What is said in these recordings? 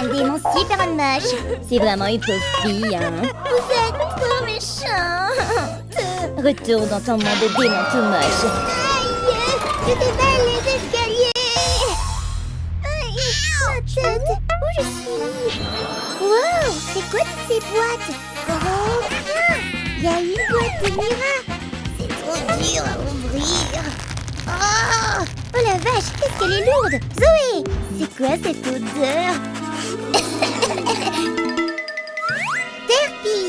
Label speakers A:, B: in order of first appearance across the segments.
A: un démon super moche.
B: C'est vraiment une pauvre fille, hein.
A: Vous êtes trop méchante.
B: Retourne dans ton monde de démons tout moche.
A: Aïe, je déballe les escaliers. Aïe, ma tête, où je suis? Wow, c'est quoi toutes ces boîtes? Trop bien. Il y a une boîte de Mira. C'est trop dur à ouvrir. Oh la vache, qu'est-ce qu'elle est lourde. Zoé, c'est quoi cette odeur? Derpy.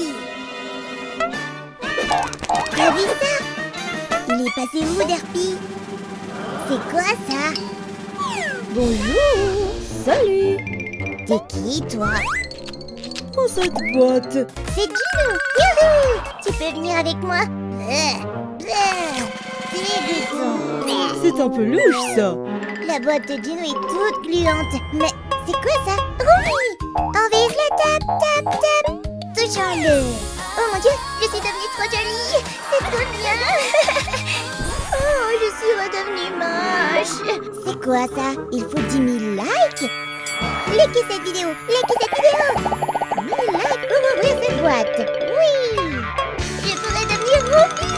A: T'as vu ça? Il est passé où, Derpy? C'est quoi ça?
C: Bonjour. Salut.
A: T'es qui, toi?
C: Oh, cette boîte.
A: C'est Gino. Youhou! Tu peux venir avec moi? Dégoûtant.
C: C'est un peu louche, ça.
A: La boîte de Gino est toute gluante. Mais c'est quoi ça? Oui! Envise la tape, tape, tape. Touchons-le. Oh mon Dieu, je suis devenue trop jolie. C'est trop bien. Oh, je suis redevenue moche. C'est quoi ça? Il faut 10 000 likes? Likez cette vidéo. Likez cette vidéo. 1000 likes pour ouvrir cette boîte. Oui! Je pourrais devenir Ruby.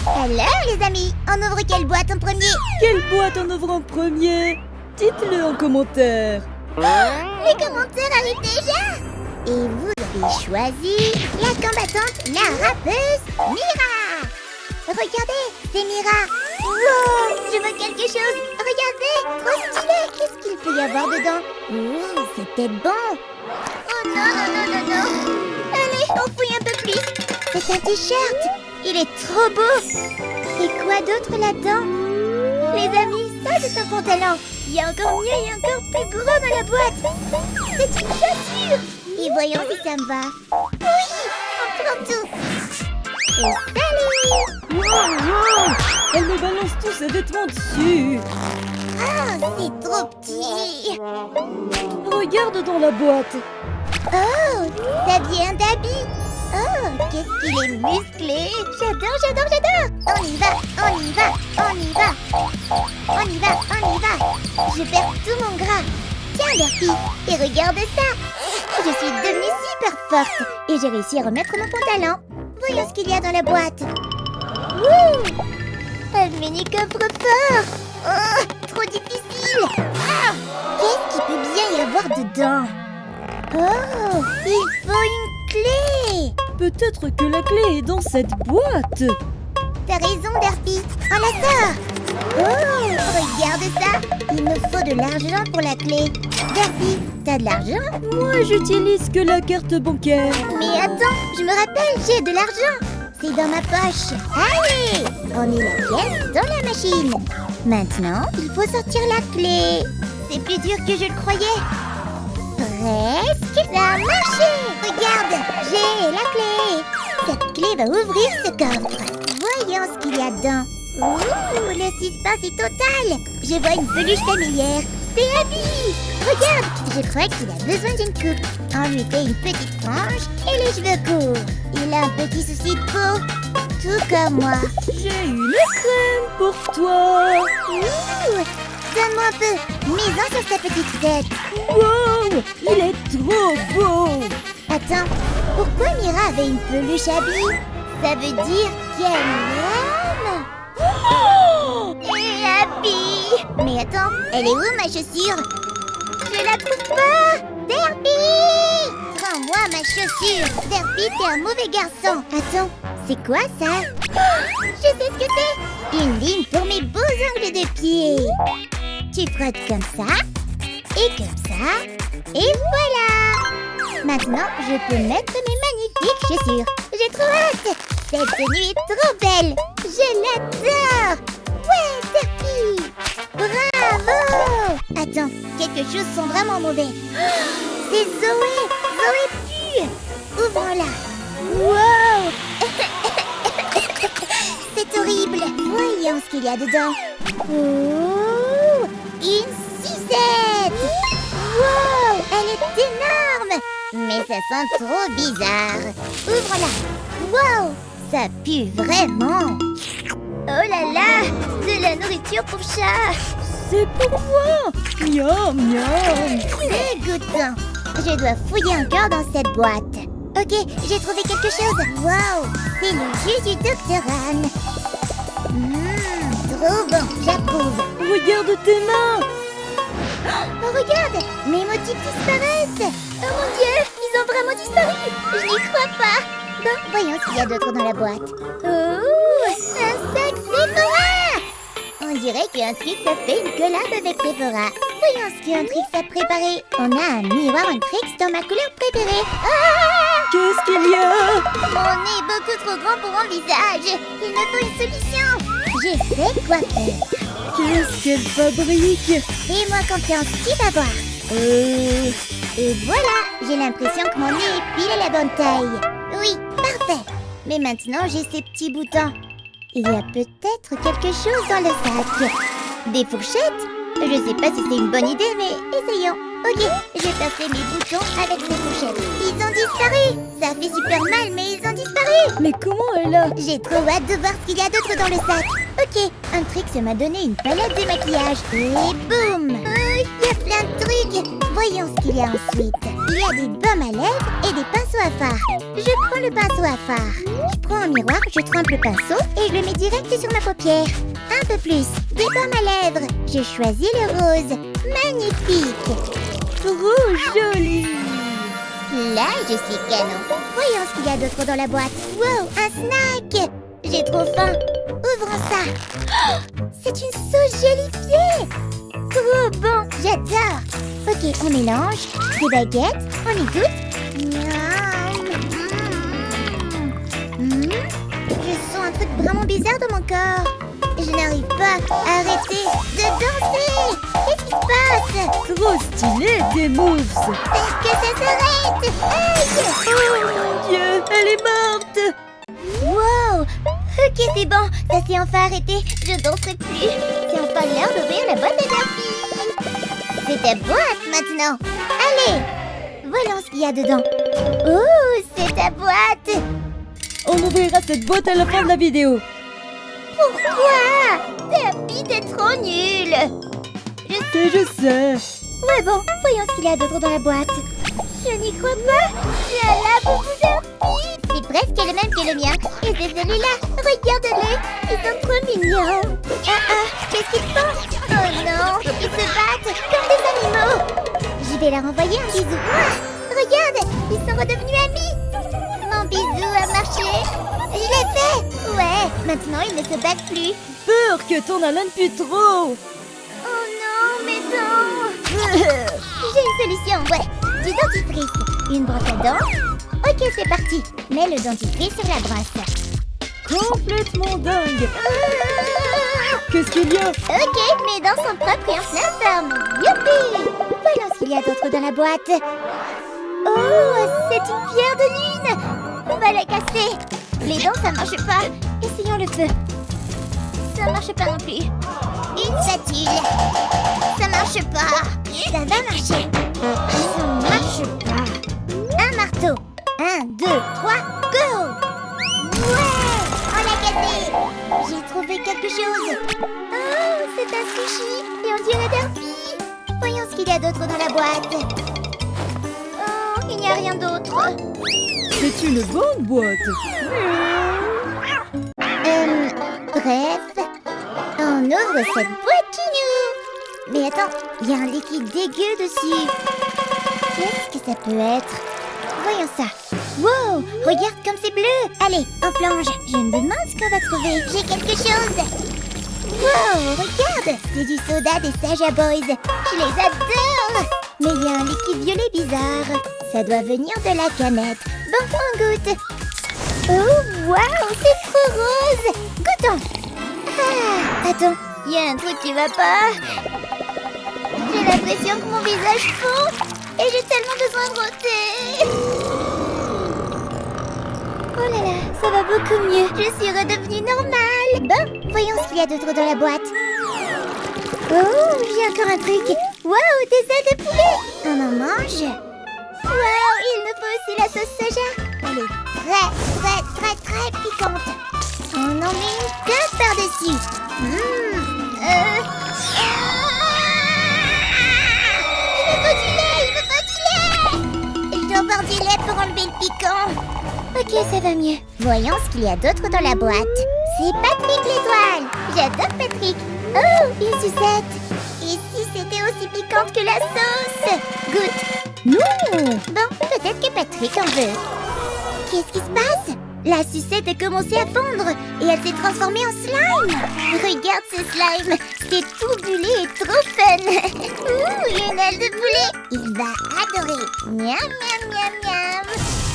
A: Alors les amis, on ouvre quelle boîte en premier?
C: Quelle boîte on ouvre en premier? Dites-le en commentaire.
A: Les commentaires arrivent déjà. Et vous avez choisi la combattante, la rappeuse, Mira. Regardez, c'est Mira. Wow, je veux quelque chose. Regardez, trop stylé. Qu'est-ce qu'il peut y avoir dedans? Oh, c'est peut-être bon. Oh non, non, non, non, non. Allez, on fouille un peu plus. C'est un t-shirt. Il est trop beau. Et quoi d'autre là-dedans? Les amis, ça c'est un pantalon. Il y a encore mieux et encore plus gros dans la boîte. C'est une chaussure. Et voyons si ça me va. Oui, on prend tout. Et salut.
C: Wow, wow. Elle me balance tous ses vêtements dessus.
A: Ah, c'est trop petit.
C: Regarde dans la boîte.
A: Oh, ça vient d'Abby. Oh, qu'est-ce qu'il est musclé. J'adore, j'adore, j'adore. On y va, on y va, on y va. On y va, on y va. Je perds tout mon gras. Tiens, Derpy, et regarde ça. Je suis devenue super forte et j'ai réussi à remettre mon pantalon. Voyons ce qu'il y a dans la boîte. Wouh! Un mini coffre-fort. Oh, trop difficile. Ah, qu'est-ce qu'il peut bien y avoir dedans? Oh, il faut une clé.
C: Peut-être que la clé est dans cette boîte.
A: T'as raison, Derpy. On la sort. Oh, regarde ça. Il me faut de l'argent pour la clé. Derpy, t'as de l'argent?
C: Moi, j'utilise que la carte bancaire.
A: Mais attends, je me rappelle, j'ai de l'argent. C'est dans ma poche. Allez, on met la pièce dans la machine. Maintenant, il faut sortir la clé. C'est plus dur que je le croyais. Presque. Ça a marché. Regarde, j'ai la clé. Cette clé va ouvrir ce coffre. Voyons ce qu'il y a dedans. Ouh, le suspense est total. Je vois une peluche familière. C'est Abby. Regarde, je crois qu'il a besoin d'une coupe. On lui fait une petite frange et les cheveux courts. Il a un petit souci de peau, tout comme moi.
C: J'ai une crème pour toi.
A: Ouh, donne-moi un peu. Mets-en sur sa petite tête.
C: Wow, il est trop beau.
A: Attends, pourquoi Mira avait une peluche Abby? Ça veut dire qu'elle l'aime.
C: Oh,
A: Et Abby. Mais attends, elle est où ma chaussure? Je la trouve pas. Derpy, rends-moi ma chaussure. Derpy, t'es un mauvais garçon. Attends, c'est quoi ça? Je sais ce que c'est. Une ligne pour mes beaux ongles de pied. Tu frottes comme ça, et comme ça, et voilà. Maintenant, je peux mettre mes magnifiques chaussures. J'ai trop hâte. Cette tenue est trop belle. Je l'adore. Ouais, Derpy. Bravo. Attends, quelque chose sent vraiment mauvais. C'est Zoé. Zoé pue. Ouvrons-la. Wow. C'est horrible. Voyons ce qu'il y a dedans. Oh, une sucette. Wow, elle est énorme. Mais ça sent trop bizarre. Ouvre-la. Wow, ça pue vraiment. Oh là là, de la nourriture pour chat.
C: c'est pour moi. Miam, miam.
A: Dégoûtant. Je dois fouiller encore dans cette boîte. Ok, j'ai trouvé quelque chose. Wow, c'est le jus du Dr. Anne. Trop bon, j'approuve.
C: Regarde tes mains.
A: Oh, regarde, mes motifs disparaissent. Oh mon Dieu, ils ont vraiment disparu. Je n'y crois pas. Bon, voyons ce qu'il y a d'autre dans la boîte. Oh, un sac Sephora. On dirait qu'Untrix a fait une collab avec Sephora. Voyons ce qu'Untrix a préparé. On a un miroir Untrix dans ma couleur préférée. Ah!
C: Qu'est-ce qu'il y a?
A: Mon nez est beaucoup trop grand pour mon visage. Il me faut une solution. Je sais quoi faire.
C: Qu'est-ce qu'elle fabrique?
A: Fais-moi confiance, qui va voir? Et voilà, j'ai l'impression que mon nez est pile à la bonne taille. Oui, parfait. Mais maintenant, j'ai ces petits boutons. Il y a peut-être quelque chose dans le sac. Des fourchettes? Je sais pas si c'est une bonne idée, mais essayons. Ok, je vais passer mes boutons avec ces fourchettes. Ils ont disparu. Ça fait super mal, mais ils ont disparu.
C: Mais comment elle a?
A: J'ai trop hâte de voir ce qu'il y a d'autre dans le sac. Ok, Untrix m'a donné une palette de maquillage. Et boum! Il y a plein de trucs. Voyons ce qu'il y a ensuite. Il y a des baumes à lèvres et des pinceaux à fard. Je prends le pinceau à fard. Je prends un miroir, je trempe le pinceau et je le mets direct sur ma paupière. Un peu plus. Des baumes à lèvres. Je choisis le rose. Magnifique.
C: Trop joli.
A: Là, je suis canon. Voyons ce qu'il y a d'autre dans la boîte. Wow, un snack. J'ai trop faim. Ouvrons ça. Oh, c'est une sauce gélifiée. Trop bon, j'adore. Ok, on mélange. Des baguettes, on y goûte. Miam. Je sens un truc vraiment bizarre dans mon corps. Je n'arrive pas à arrêter de danser. Qu'est-ce qui se passe?
C: Trop stylé, des moves.
A: Faire que ça s'arrête. Aïe.
C: Oh mon Dieu, elle est morte.
A: Wow. Ok, c'est bon. Ça s'est enfin arrêté. Je danserai plus. C'est enfin l'heure d'ouvrir la boîte à Derpy. C'est ta boîte maintenant. Allez. Voyons ce qu'il y a dedans. Oh, c'est ta boîte.
C: On ouvrira cette boîte à la fin de la vidéo.
A: Pourquoi? Derpy, t'es trop nul.
C: Je sais.
A: Ouais, bon, voyons ce qu'il y a d'autre dans la boîte. Je n'y crois pas. J'ai un labo Derpy. C'est presque le même que le mien. Et c'est celui-là. Regarde-les. Ils sont trop mignons. Qu'est-ce qu'ils font? Oh non, ils se battent comme des animaux. Je vais leur envoyer un bisou. Regarde, ils sont redevenus amis. Mon bisou a marché. Je l'ai fait. Ouais, maintenant ils ne se battent plus.
C: Peur que ton haleine pue trop.
A: Oh non, mes dents. J'ai une solution, ouais. Du dentifrice. Une brosse à dents. Ok, c'est parti. Mets le dentifrice sur la brosse.
C: Complètement dingue. Qu'est-ce qu'il y a?
A: Ok, mes dents sont propres et en pleine forme. Youpi! Voyons ce qu'il y a d'autre dans la boîte. Oh, c'est une pierre de lune. On va la casser. Les dents, ça marche pas. Essayons le feu. Ça marche pas non plus. Une spatule. Ça marche pas. Ça va marcher. Ça marche pas. Un marteau. 1, 2, 3, go! Ouais! On l'a cassé! J'ai trouvé quelque chose. Oh, c'est un sushi. Et on dirait Derpy. Voyons ce qu'il y a d'autre dans la boîte. Oh, il n'y a rien d'autre.
C: C'est une bonne boîte.
A: Bref, on ouvre cette boîte qui nous. Mais attends, il y a un liquide dégueu dessus. Qu'est-ce que ça peut être? Voyons ça. Wow, regarde comme c'est bleu. Allez, on plonge. Je me demande ce qu'on va trouver. J'ai quelque chose. Wow, regarde, c'est du soda des Saja Boys. Je les adore. Mais il y a un liquide violet bizarre. Ça doit venir de la canette. Bon, on goûte. Oh, wow, c'est trop rose. Goûtons. Ah, attends, il y a un truc qui va pas. J'ai l'impression que mon visage fond. Et j'ai tellement besoin de roter. Oh là là, ça va beaucoup mieux. Je suis redevenue normale. Bon, voyons ce qu'il y a d'autre dans la boîte. Oh, j'ai encore un truc. Wow, des ailes de poulet. On en mange. Wow, il me faut aussi la sauce soja. Elle est très piquante. On en met une tasse par-dessus. Il me faut du lait. Ok, ça va mieux. Voyons ce qu'il y a d'autre dans la boîte. C'est Patrick l'étoile. J'adore Patrick. Oh, une sucette. Et si c'était aussi piquante que la sauce? Goûte.
B: Non!
A: Bon, peut-être que Patrick en veut. Qu'est-ce qui se passe? La sucette a commencé à fondre et elle s'est transformée en slime. Regarde ce slime, c'est tout bulé et trop fun. Ouh, une aile de poulet. Il va adorer. Miam, miam, miam, miam.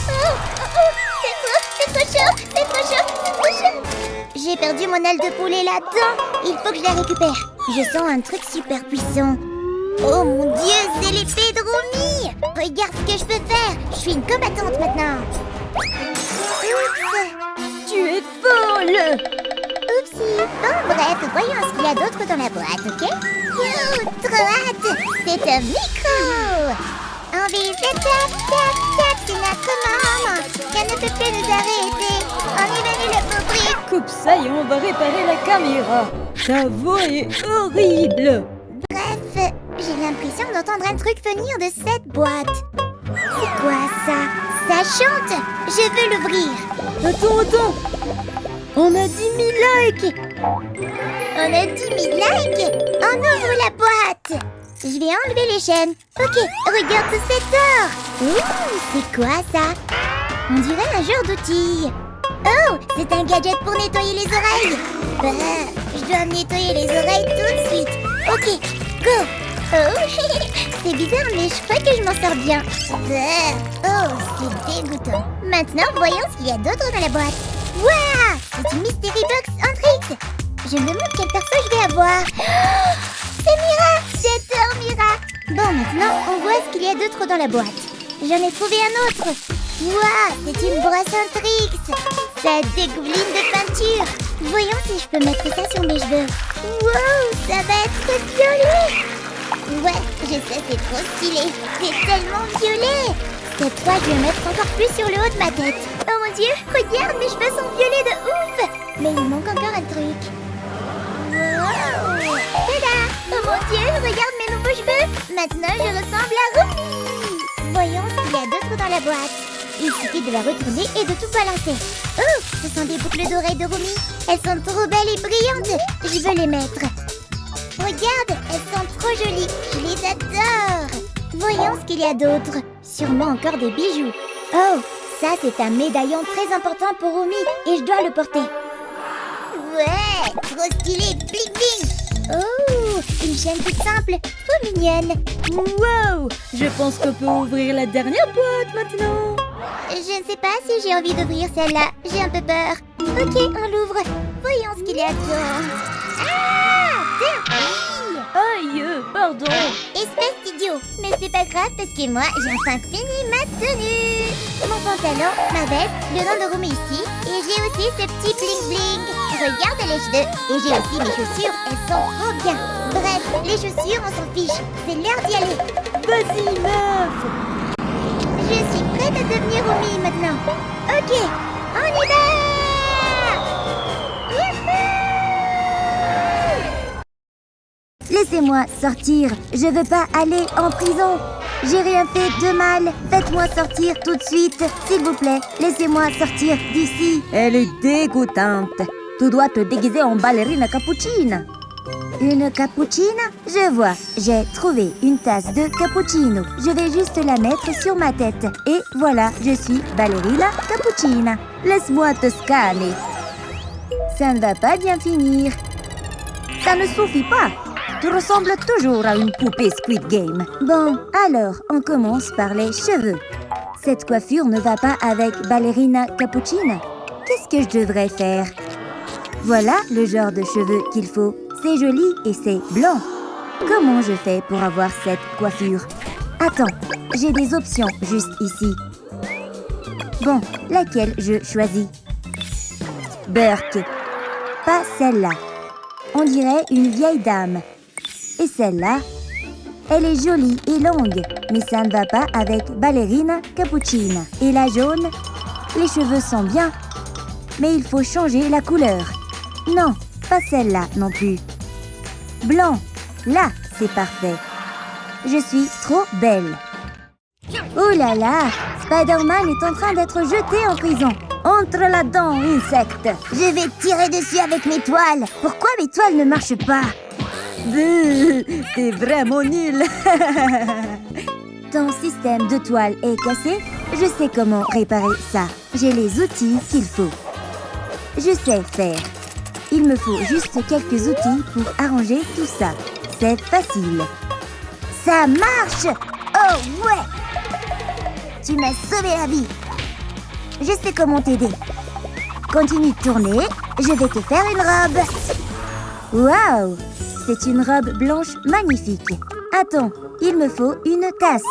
A: Oh, oh, oh, c'est trop chaud, c'est trop chaud, c'est trop chaud. J'ai perdu mon aile de poulet là-dedans. Il faut que je la récupère. Je sens un truc super puissant. Oh mon Dieu, c'est l'épée de Romy. Regarde ce que je peux faire. Je suis une combattante maintenant. Oups.
B: Tu es folle!
A: Oupsie. Bon, bref, voyons ce qu'il y a d'autre dans la boîte, ok? Yo, trop hâte. C'est un micro. On vise le tap, tap, tap, c'est notre maman. Elle ne peut plus nous arrêter. On est venu le couvrir.
C: Coupe ça et on va réparer la caméra. Ta voix est horrible.
A: Bref, j'ai l'impression d'entendre un truc venir de cette boîte. C'est quoi ça? Ça chante. Je veux l'ouvrir.
C: Attends. On a 10 000 likes.
A: On a 10 000 likes. On ouvre la boîte. Je vais enlever les chaînes. Ok, regarde tout cet or. Ouh, c'est quoi ça? On dirait un genre d'outil. Oh, c'est un gadget pour nettoyer les oreilles. Je dois me nettoyer les oreilles tout de suite. Ok, go. Oh, c'est bizarre, mais je crois que je m'en sors bien. Oh, c'est dégoûtant. Maintenant, voyons ce qu'il y a d'autre dans la boîte. Waouh, c'est une mystery box en tricks. Je me demande quel perso je vais avoir. Oh, c'est Mira. J'adore Mira. Bon, maintenant, on voit ce qu'il y a d'autre dans la boîte. J'en ai trouvé un autre. Waouh, c'est une brosse en tricks. Ça dégouline de peinture. Voyons si je peux mettre ça sur mes cheveux. Wow, ça va être violet. Ouais, je sais, c'est trop stylé. C'est tellement violet. Cette fois, je vais mettre encore plus sur le haut de ma tête. Oh mon Dieu, regarde, mes cheveux sont violets de ouf. Mais il manque encore un truc. Wow. Tada. Oh mon Dieu, regarde mes nouveaux cheveux. Maintenant, je ressemble à Romy. Voyons ce qu'il y a d'autre dans la boîte. Il suffit de la retourner et de tout balancer. Oh, ce sont des boucles d'oreilles de Romy. Elles sont trop belles et brillantes. Je veux les mettre. Regarde, elles sont trop jolies. Je les adore. Voyons ce qu'il y a d'autre. Sûrement encore des bijoux. Oh, ça c'est un médaillon très important pour Romy et je dois le porter. Ouais, trop stylé, bling bling. Oh, une chaîne toute simple, trop mignonne.
C: Wow, je pense qu'on peut ouvrir la dernière boîte maintenant.
A: Je ne sais pas si j'ai envie d'ouvrir celle-là. J'ai un peu peur. Ok, on l'ouvre. Voyons ce qu'il y a dedans. Ah, Derpy.
C: Aïe, pardon.
A: Espèce d'idiot. Mais c'est pas grave parce que moi, j'ai enfin fini ma tenue. Mon pantalon, ma veste, le nom de Romy ici. Et j'ai aussi ce petit bling bling. Regarde les cheveux. Et j'ai aussi mes chaussures. Elles sont trop bien. Bref, les chaussures, on s'en fiche. C'est l'heure d'y aller.
C: Vas-y, meuf.
A: Je suis prête à devenir Romy maintenant. Ok, on y va. Laissez-moi sortir. Je veux pas aller en prison. J'ai rien fait de mal. Faites-moi sortir tout de suite. S'il vous plaît, laissez-moi sortir d'ici.
B: Elle est dégoûtante. Tu dois te déguiser en ballerine cappuccine.
A: Une cappuccine? Je vois. J'ai trouvé une tasse de cappuccino. Je vais juste la mettre sur ma tête. Et voilà, je suis ballerina cappuccina.
B: Laisse-moi te scanner.
A: Ça ne va pas bien finir.
B: Ça ne suffit pas. Tu ressembles toujours à une poupée Squid Game.
A: Bon, alors, on commence par les cheveux. Cette coiffure ne va pas avec ballerina cappuccina. Qu'est-ce que je devrais faire? Voilà le genre de cheveux qu'il faut. C'est joli et c'est blanc. Comment je fais pour avoir cette coiffure? Attends, j'ai des options juste ici. Bon, laquelle je choisis? Burke. Pas celle-là. On dirait une vieille dame. Et celle-là, elle est jolie et longue, mais ça ne va pas avec ballerina cappuccina. Et la jaune, les cheveux sont bien, mais il faut changer la couleur. Non, pas celle-là non plus. Blanc, là, c'est parfait. Je suis trop belle.
B: Oh là là, Spider-Man est en train d'être jeté en prison. Entre là-dedans, insecte.
A: Je vais tirer dessus avec mes toiles. Pourquoi mes toiles ne marchent pas?
B: T'es vraiment nul. Ton système de toile est cassé. Je sais comment réparer ça. J'ai les outils qu'il faut. Je sais faire. Il me faut juste quelques outils pour arranger tout ça. C'est facile.
A: Ça marche! Oh ouais! Tu m'as sauvé la vie. Je sais comment t'aider. Continue de tourner. Je vais te faire une robe.
B: Waouh! C'est une robe blanche magnifique. Attends, il me faut une tasse.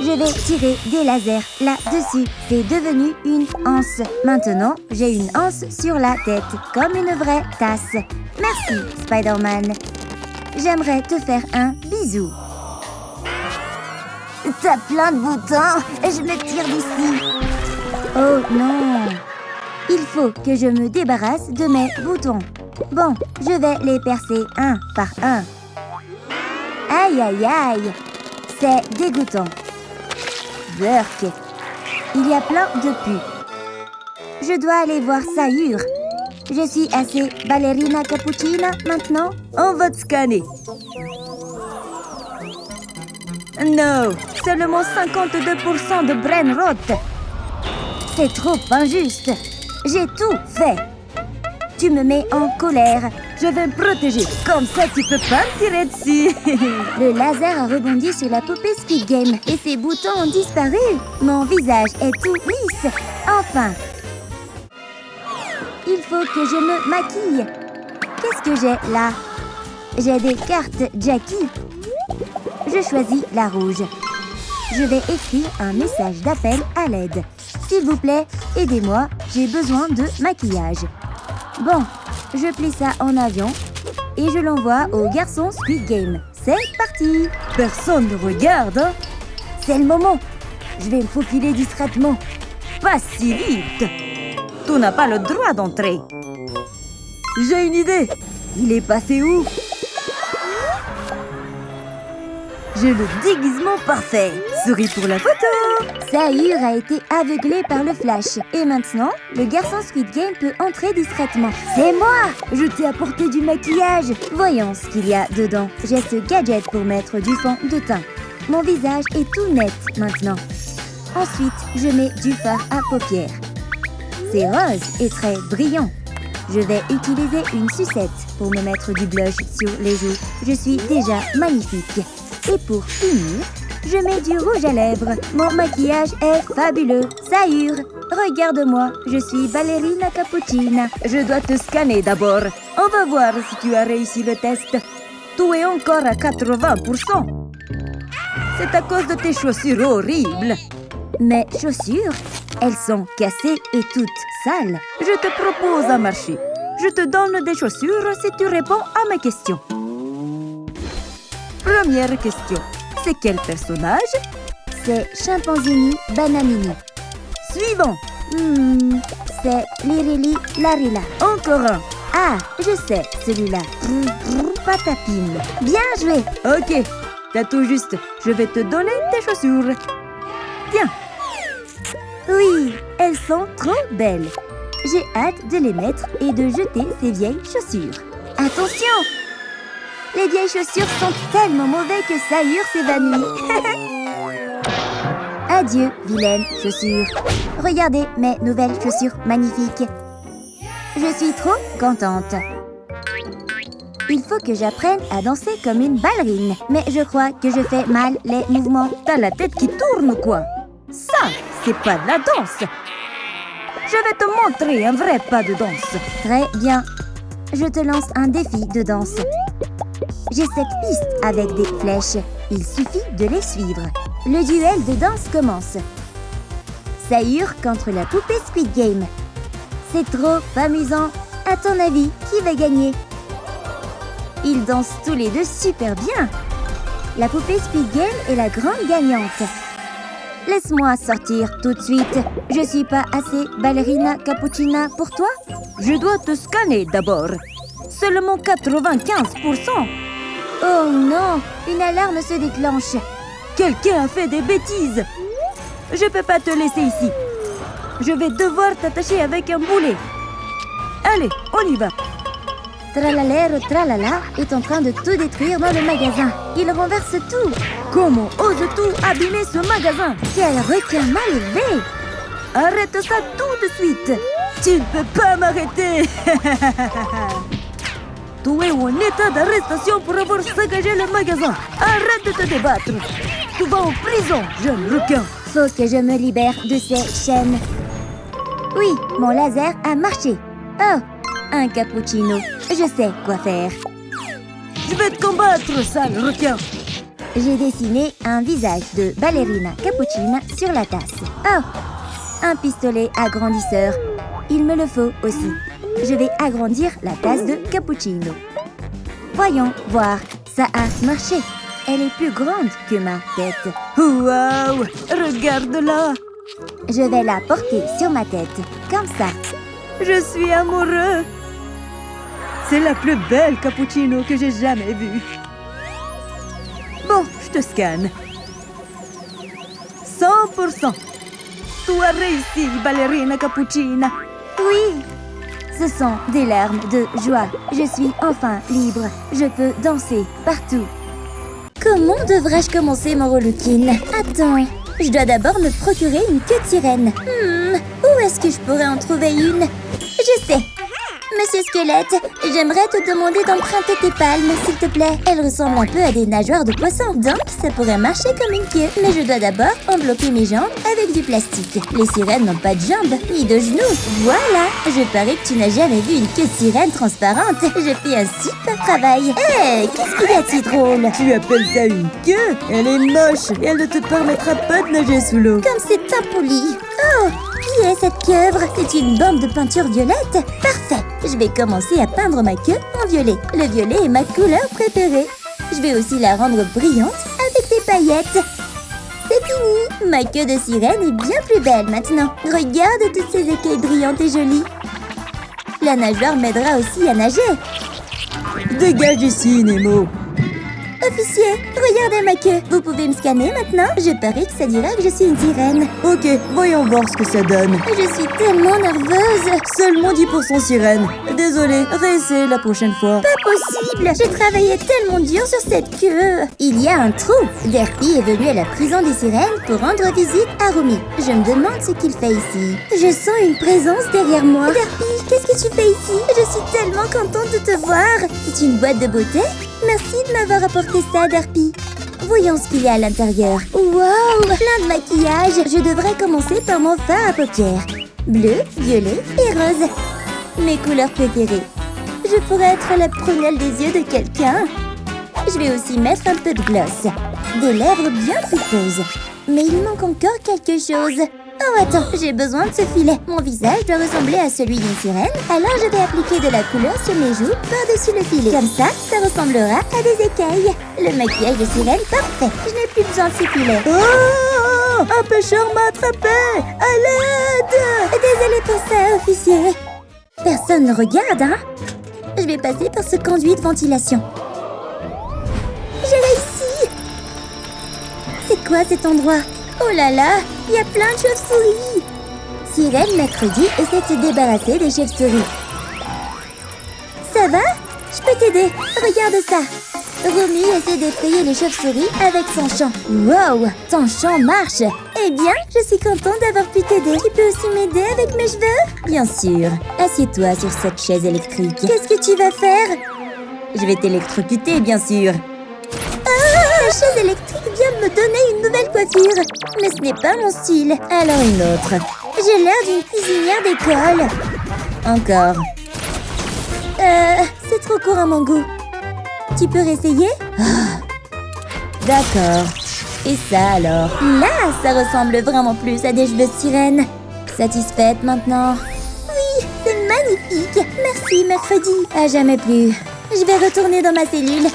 B: Je vais tirer des lasers là-dessus. C'est devenu une anse. Maintenant, j'ai une anse sur la tête, comme une vraie tasse. Merci, Spider-Man. J'aimerais te faire un bisou.
A: T'as plein de boutons. Je me tire d'ici.
B: Oh non! Il faut que je me débarrasse de mes boutons. Bon, je vais les percer un par un. Aïe, aïe, aïe! C'est dégoûtant. Burk! Il y a plein de pus. Je dois aller voir Sayur. Je suis assez ballerina cappuccina maintenant. On va te scanner. Non! Seulement 52% de brain rot. C'est trop injuste. J'ai tout fait. Tu me mets en colère. Je vais me protéger. Comme ça, tu peux pas me tirer dessus. Le laser a rebondi sur la poupée Squid Game et ses boutons ont disparu. Mon visage est tout lisse. Enfin. Il faut que je me maquille. Qu'est-ce que j'ai là? J'ai des cartes Jackie. Je choisis la rouge. Je vais écrire un message d'appel à l'aide. S'il vous plaît, aidez-moi, j'ai besoin de maquillage. Bon, je plie ça en avion et je l'envoie au garçon Squid Game. C'est parti! Personne ne regarde, hein? C'est le moment. Je vais me faufiler discrètement. Pas si vite! Tu n'as pas le droit d'entrer. J'ai une idée. Il est passé où? J'ai le déguisement parfait. Souris pour la photo. Sayur a été aveuglé par le flash. Et maintenant, le garçon Squid Game peut entrer discrètement. C'est moi! Je t'ai apporté du maquillage. Voyons ce qu'il y a dedans. J'ai ce gadget pour mettre du fond de teint. Mon visage est tout net maintenant. Ensuite, je mets du fard à paupières. C'est rose et très brillant. Je vais utiliser une sucette pour me mettre du blush sur les joues. Je suis déjà magnifique. Et pour finir, je mets du rouge à lèvres. Mon maquillage est fabuleux. Sayur, regarde-moi, je suis ballerina cappuccina. Je dois te scanner d'abord. On va voir si tu as réussi le test. Tu es encore à 80%. C'est à cause de tes chaussures horribles. Mes chaussures, elles sont cassées et toutes sales. Je te propose un marché. Je te donne des chaussures si tu réponds à mes questions. Première question. C'est quel personnage? C'est Chimpanzini Bananini. Suivant. C'est Lirili Larila. Encore un. Ah, je sais, celui-là. Patapine. Bien joué. Ok, t'as tout juste. Je vais te donner tes chaussures. Tiens. Oui, elles sont trop belles. J'ai hâte de les mettre et de jeter ces vieilles chaussures. Attention! Les vieilles chaussures sont tellement mauvais que Sayur s'évanouit. Adieu, vilaine chaussure. Regardez mes nouvelles chaussures magnifiques. Je suis trop contente. Il faut que j'apprenne à danser comme une ballerine. Mais je crois que je fais mal les mouvements. T'as la tête qui tourne, quoi. Ça, c'est pas de la danse. Je vais te montrer un vrai pas de danse. Très bien. Je te lance un défi de danse. J'ai cette piste avec des flèches. Il suffit de les suivre. Le duel de danse commence. Sayur contre la poupée Squid Game. C'est trop amusant. À ton avis, qui va gagner? Ils dansent tous les deux super bien. La poupée Squid Game est la grande gagnante. Laisse-moi sortir tout de suite. Je suis pas assez ballerina cappuccina pour toi? Je dois te scanner d'abord. Seulement 95%. Oh non, une alarme se déclenche. Quelqu'un a fait des bêtises. je peux pas te laisser ici. Je vais devoir t'attacher avec un boulet. Allez, on y va. Tralalero Tralala est en train de tout détruire dans le magasin. Il renverse tout. Comment oses-tu abîmer ce magasin? Quel requin mal élevé! Arrête ça tout de suite. Tu ne peux pas m'arrêter. Tu es en état d'arrestation pour avoir saccagé le magasin. Arrête de te débattre. Tu vas en prison, jeune requin. Faut que je me libère de ces chaînes. Oui, mon laser a marché. Oh, un cappuccino. Je sais quoi faire. Je vais te combattre, sale requin. J'ai dessiné un visage de ballerina cappuccine sur la tasse. Oh, un pistolet agrandisseur. Il me le faut aussi. Je vais agrandir la tasse de cappuccino. Voyons voir, ça a marché. Elle est plus grande que ma tête. Waouh, regarde-la. Je vais la porter sur ma tête, comme ça. Je suis amoureux. C'est la plus belle cappuccino que j'ai jamais vue. Bon, je te scanne. 100%. Tu as réussi, ballerina cappuccina. Oui. Ce sont des larmes de joie. Je suis enfin libre. Je peux danser partout. Comment devrais-je commencer mon relooking? Attends, je dois d'abord me procurer une queue de sirène. Où est-ce que je pourrais en trouver une? Je sais. Monsieur Squelette, j'aimerais te demander d'emprunter tes palmes, s'il te plaît. Elles ressemblent un peu à des nageoires de poisson, donc ça pourrait marcher comme une queue. Mais je dois d'abord envelopper mes jambes avec du plastique. Les sirènes n'ont pas de jambes, ni de genoux. Voilà, je parie que tu n'as jamais vu une queue de sirène transparente. Je fais un super travail. Hé, qu'est-ce qu'il y a de si drôle? Tu appelles ça une queue? Elle est moche et elle ne te permettra pas de nager sous l'eau. Comme c'est impoli. Oh, qui est cette queuvre? C'est une bombe de peinture violette? Parfait. Je vais commencer à peindre ma queue en violet. Le violet est ma couleur préférée. Je vais aussi la rendre brillante avec des paillettes. C'est fini. Ma queue de sirène est bien plus belle maintenant. Regarde toutes ces écailles brillantes et jolies. La nageoire m'aidera aussi à nager. Dégage d'ici, Nemo. Officier, regardez ma queue. Vous pouvez me scanner maintenant? Je parie que ça dira que je suis une sirène. Ok, voyons voir ce que ça donne. Je suis tellement nerveuse. Seulement 10% sirène. Désolée, réessaye la prochaine fois. Pas possible. J'ai travaillé tellement dur sur cette queue. Il y a un trou. Derpy est venu à la prison des sirènes pour rendre visite à Rumi. Je me demande ce qu'il fait ici. Je sens une présence derrière moi. Derpy, qu'est-ce que tu fais ici? Je suis tellement contente de te voir. C'est une boîte de beauté? Merci de m'avoir apporté ça, Derpy. Voyons ce qu'il y a à l'intérieur. Wow, plein de maquillage. Je devrais commencer par mon fard à paupières. Bleu, violet et rose. Mes couleurs préférées. Je pourrais être la prunelle des yeux de quelqu'un. Je vais aussi mettre un peu de gloss. Des lèvres bien pulpeuses. Mais il manque encore quelque chose. Oh, attends, j'ai besoin de ce filet. Mon visage doit ressembler à celui d'une sirène, alors je vais appliquer de la couleur sur mes joues par-dessus le filet. Comme ça ressemblera à des écailles. Le maquillage de sirène, parfait. Je n'ai plus besoin de ce filet. Oh, un pêcheur m'a attrapé. À l'aide. Désolée pour ça, officier. Personne ne regarde, hein? Je vais passer par ce conduit de ventilation. J'ai réussi. C'est quoi cet endroit? Oh là là, il y a plein de chauves-souris. Sirène mercredi essaie de se débarrasser des chauves-souris. Ça va? Je peux t'aider. Regarde ça. Rumi essaie d'effrayer les chauves-souris avec son chant. Wow, ton chant marche. Eh bien, je suis contente d'avoir pu t'aider. Tu peux aussi m'aider avec mes cheveux? Bien sûr. Assieds-toi sur cette chaise électrique. Qu'est-ce que tu vas faire? Je vais t'électrocuter, bien sûr. La chaise électrique vient de me donner une nouvelle coiffure. Mais ce n'est pas mon style. Alors une autre. J'ai l'air d'une cuisinière d'école. Encore. C'est trop court à mon goût. Tu peux réessayer? D'accord. Et ça alors? Là, ça ressemble vraiment plus à des cheveux de sirène. Satisfaite maintenant? Oui, c'est magnifique. Merci, mercredi. À jamais plus. Je vais retourner dans ma cellule.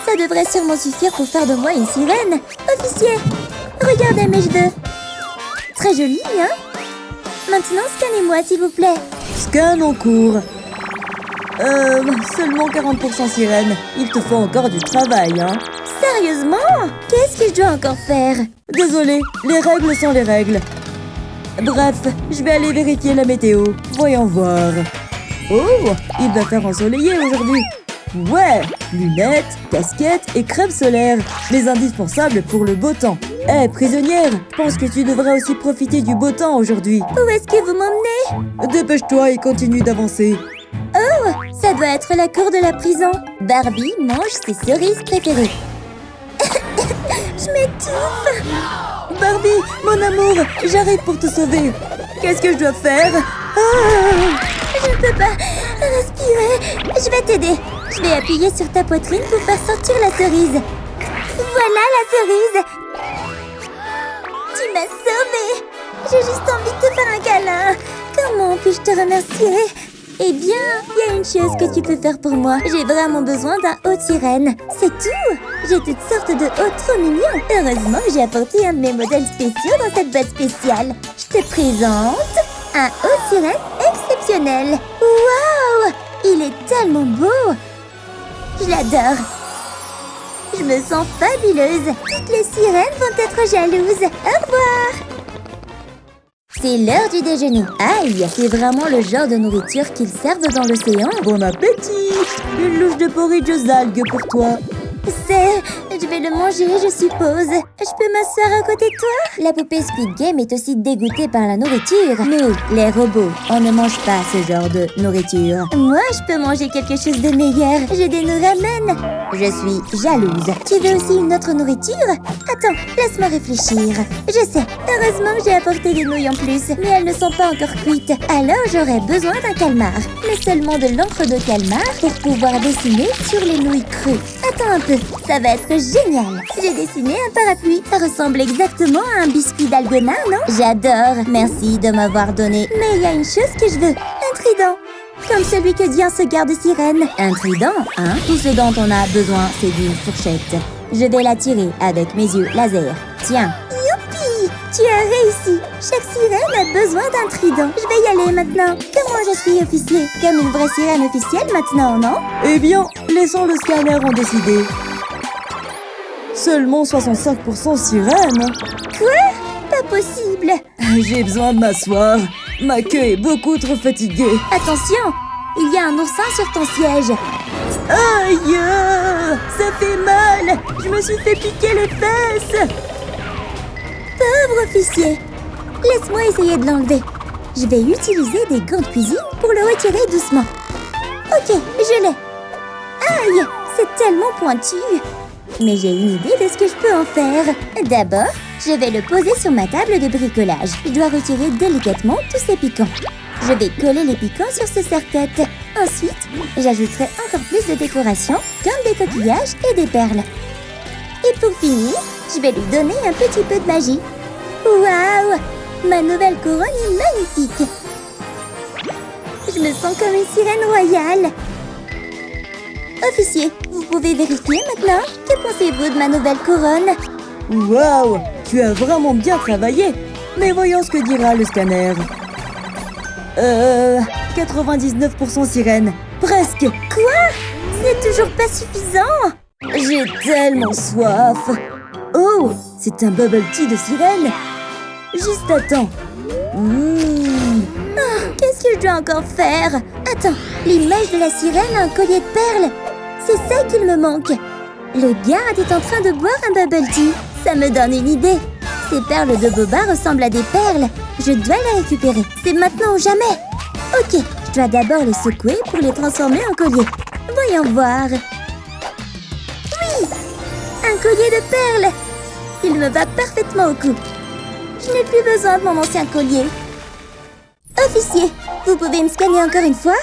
B: Ça devrait sûrement suffire pour faire de moi une sirène. Officier, regardez mes cheveux. Très joli, hein? Maintenant, scannez-moi, s'il vous plaît. Scan en cours. Seulement 40% sirène. Il te faut encore du travail, hein? Sérieusement? Qu'est-ce que je dois encore faire?
C: Désolé, les règles sont les règles. Bref, je vais aller vérifier la météo. Voyons voir. Oh, il va faire ensoleillé aujourd'hui. Ouais, lunettes, casquette et crème solaire. Les indispensables pour le beau temps. Hé, prisonnière, je pense que tu devrais aussi profiter du beau temps aujourd'hui.
B: Où est-ce que vous m'emmenez?
C: Dépêche-toi et continue d'avancer.
B: Oh, ça doit être la cour de la prison. Barbie mange ses cerises préférées. Je m'étouffe.
C: Barbie, mon amour, j'arrive pour te sauver. Qu'est-ce que je dois faire?
B: Je ne peux pas respirer. Je vais t'aider. Je vais appuyer sur ta poitrine pour faire sortir la cerise. Voilà la cerise. Tu m'as sauvée. J'ai juste envie de te faire un câlin. Comment puis-je te remercier? Eh bien, il y a une chose que tu peux faire pour moi. J'ai vraiment besoin d'un haut de sirène. C'est tout. J'ai toutes sortes de hauts trop mignons. Heureusement que j'ai apporté un de mes modèles spéciaux dans cette boîte spéciale. Je te présente un haut de sirène exceptionnel. Waouh! Il est tellement beau. Je l'adore. Je me sens fabuleuse. Toutes les sirènes vont être jalouses. Au revoir. C'est l'heure du déjeuner. Aïe, c'est vraiment le genre de nourriture qu'ils servent dans l'océan.
C: Bon appétit! Une louche de porridge aux algues pour toi.
B: Je vais le manger, je suppose. Je peux m'asseoir à côté de toi? La poupée Squid Game est aussi dégoûtée par la nourriture. Nous, les robots, on ne mange pas ce genre de nourriture. Moi, je peux manger quelque chose de meilleur. J'ai des nouilles ramen. Je suis jalouse. Tu veux aussi une autre nourriture? Attends, laisse-moi réfléchir. Je sais, heureusement que j'ai apporté des nouilles en plus, mais elles ne sont pas encore cuites. Alors, j'aurais besoin d'un calmar. Mais seulement de l'encre de calmar pour pouvoir dessiner sur les nouilles crues. Attends un peu, ça va être génial. J'ai dessiné un parapluie. Ça ressemble exactement à un biscuit d'algonin, non? J'adore. Merci de m'avoir donné. Mais il y a une chose que je veux. Un trident. Comme celui que Dian se garde sirène. Un trident, hein? Tout ce dont on a besoin, c'est d'une fourchette. Je vais la tirer avec mes yeux laser. Tiens. Youpi! Tu as réussi. Chaque sirène a besoin d'un trident. Je vais y aller maintenant. Comment je suis officier? Comme une vraie sirène officielle maintenant, non?
C: Eh bien, laissons le scanner en décider. Seulement 65% sirène.
B: Quoi? Pas possible.
C: J'ai besoin de m'asseoir. Ma queue est beaucoup trop fatiguée.
B: Attention, il y a un oursin sur ton siège.
C: Aïe! Ça fait mal! Je me suis fait piquer les fesses!
B: Pauvre officier. Laisse-moi essayer de l'enlever. Je vais utiliser des gants de cuisine pour le retirer doucement. Ok, je l'ai. Aïe, c'est tellement pointu. Mais j'ai une idée de ce que je peux en faire. D'abord, je vais le poser sur ma table de bricolage. Je dois retirer délicatement tous ces piquants. Je vais coller les piquants sur ce serre-tête. Ensuite, j'ajouterai encore plus de décoration, comme des coquillages et des perles. Et pour finir, je vais lui donner un petit peu de magie. Waouh! Ma nouvelle couronne est magnifique. Je me sens comme une sirène royale. Officier, vous pouvez vérifier maintenant? Que pensez-vous de ma nouvelle couronne?
C: Waouh! Tu as vraiment bien travaillé. Mais voyons ce que dira le scanner. 99% sirène. Presque.
B: Quoi? C'est toujours pas suffisant.
C: J'ai tellement soif. Oh, c'est un bubble tea de sirène. Juste attends.
B: Qu'est-ce que je dois encore faire? Attends, l'image de la sirène a un collier de perles. C'est ça qu'il me manque. Le garde est en train de boire un bubble tea. Ça me donne une idée. Ces perles de boba ressemblent à des perles. Je dois les récupérer. C'est maintenant ou jamais. Ok, je dois d'abord les secouer pour les transformer en collier. Voyons voir. Oui, un collier de perles. Il me va parfaitement au cou. Je n'ai plus besoin de mon ancien collier. Officier, vous pouvez me scanner encore une fois?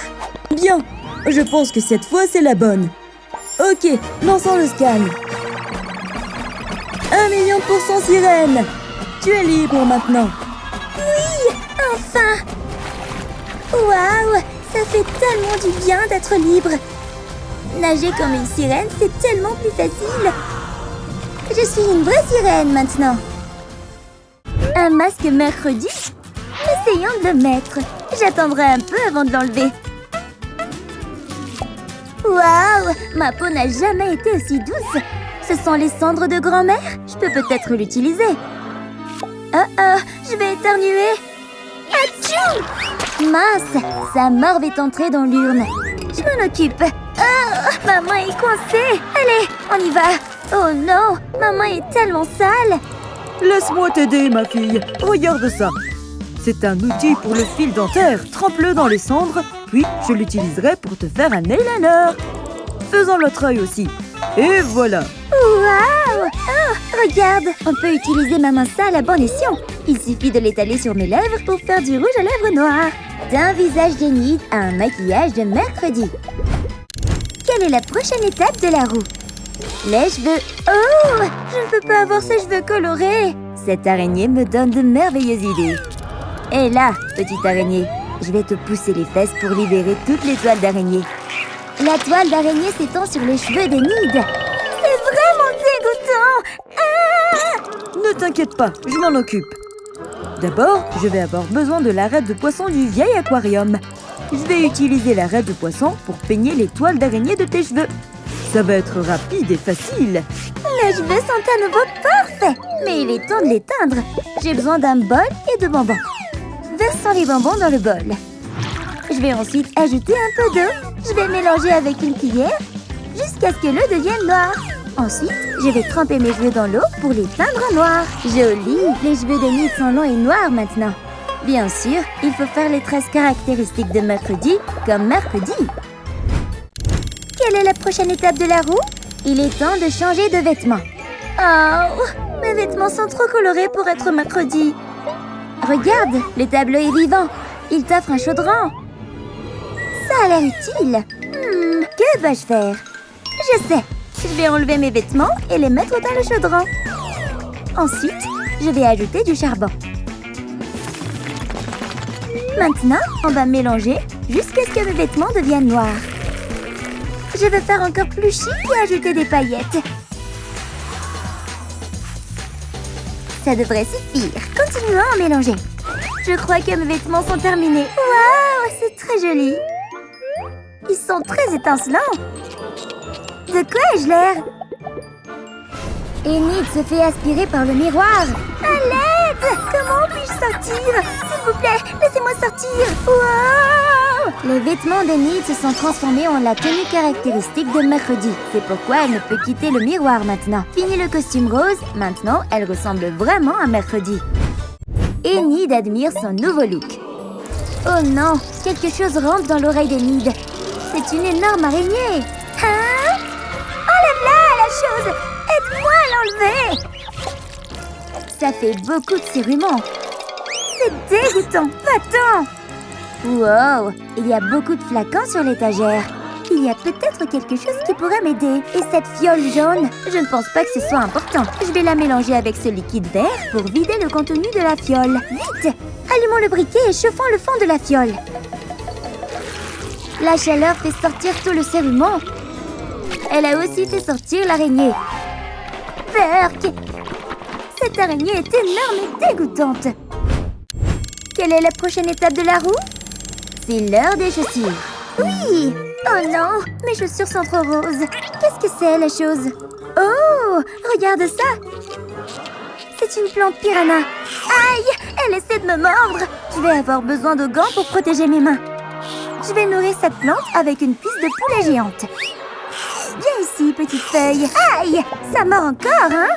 C: Bien, je pense que cette fois c'est la bonne. Ok, lançons le scan. 1 million% sirène. Tu es libre maintenant.
B: Oui, enfin. Waouh, ça fait tellement du bien d'être libre. Nager comme une sirène, c'est tellement plus facile. Je suis une vraie sirène maintenant. Un masque mercredi? Essayons de le mettre. J'attendrai un peu avant de l'enlever. Waouh, ma peau n'a jamais été aussi douce. Ce sont les cendres de grand-mère. Je peux peut-être l'utiliser. Oh, je vais éternuer. Atchou! Mince, sa morve est entrée dans l'urne. Je m'en occupe. Ma main est coincée. Allez, on y va. Oh non, ma main est tellement sale.
C: Laisse-moi t'aider, ma fille. Regarde ça. C'est un outil pour le fil dentaire. Trempe-le dans les cendres, puis je l'utiliserai pour te faire un eyeliner. Faisons l'autre œil aussi. Et voilà.
B: Waouh! Oh, regarde, on peut utiliser ma main sale à bon escient. Il suffit de l'étaler sur mes lèvres pour faire du rouge à lèvres noir. D'un visage d'Enid à un maquillage de mercredi. Quelle est la prochaine étape de la roue? Les cheveux. Oh! Je ne peux pas avoir ces cheveux colorés. Cette araignée me donne de merveilleuses idées. Et là, petite araignée, je vais te pousser les fesses pour libérer toutes les toiles d'araignée. La toile d'araignée s'étend sur les cheveux d'Enid. C'est vraiment dégoûtant. Ah!
C: Ne t'inquiète pas, je m'en occupe. D'abord, je vais avoir besoin de l'arête de poisson du vieil aquarium. Je vais utiliser l'arête de poisson pour peigner les toiles d'araignée de tes cheveux. Ça va être rapide et facile.
B: Mes cheveux sont à nouveau parfaits. Mais il est temps de les teindre. J'ai besoin d'un bol et de bonbons. Versons les bonbons dans le bol. Je vais ensuite ajouter un peu d'eau. Je vais mélanger avec une cuillère jusqu'à ce que l'eau devienne noire. Ensuite, je vais tremper mes cheveux dans l'eau pour les teindre en noir. Joli! Les cheveux d'Enid sont longs et noirs maintenant. Bien sûr, il faut faire les tresses caractéristiques de mercredi comme mercredi. Quelle est la prochaine étape de la roue? Il est temps de changer de vêtements. Oh! Mes vêtements sont trop colorés pour être mercredi. Regarde, le tableau est vivant. Il t'offre un chaudron. Ça a l'air utile. Que vais-je faire? Je sais. Je vais enlever mes vêtements et les mettre dans le chaudron. Ensuite, je vais ajouter du charbon. Maintenant, on va mélanger jusqu'à ce que mes vêtements deviennent noirs. Je vais faire encore plus chic et ajouter des paillettes. Ça devrait suffire. Continuons à mélanger. Je crois que mes vêtements sont terminés. Waouh, c'est très joli. Ils sont très étincelants. De quoi ai-je l'air? Enid se fait aspirer par le miroir. À l'aide! Comment puis-je sortir? S'il vous plaît, laissez-moi sortir. Wow! Les vêtements d'Enid se sont transformés en la tenue caractéristique de mercredi. C'est pourquoi elle ne peut quitter le miroir maintenant. Fini le costume rose, maintenant elle ressemble vraiment à mercredi. Enid admire son nouveau look. Oh non, quelque chose rentre dans l'oreille d'Enid. C'est une énorme araignée. Hein? Enlève-la, la chose! Aide-moi à l'enlever! Ça fait beaucoup de serruments. C'est dégoûtant, va-t'en! Wow, il y a beaucoup de flacons sur l'étagère. Il y a peut-être quelque chose qui pourrait m'aider. Et cette fiole jaune? Je ne pense pas que ce soit important. Je vais la mélanger avec ce liquide vert pour vider le contenu de la fiole. Vite! Allumons le briquet et chauffons le fond de la fiole. La chaleur fait sortir tout le sérument. Elle a aussi fait sortir l'araignée. Perk! Cette araignée est énorme et dégoûtante. Quelle est la prochaine étape de la roue? C'est l'heure des chaussures. Oui! Oh non! Mes chaussures sont trop roses. Qu'est-ce que c'est, la chose? Oh! Regarde ça! C'est une plante piranha. Aïe! Elle essaie de me mordre. Je vais avoir besoin de gants pour protéger mes mains. Je vais nourrir cette plante avec une pisse de poulet géante. Viens ici, petite feuille. Aïe! Ça mord encore, hein?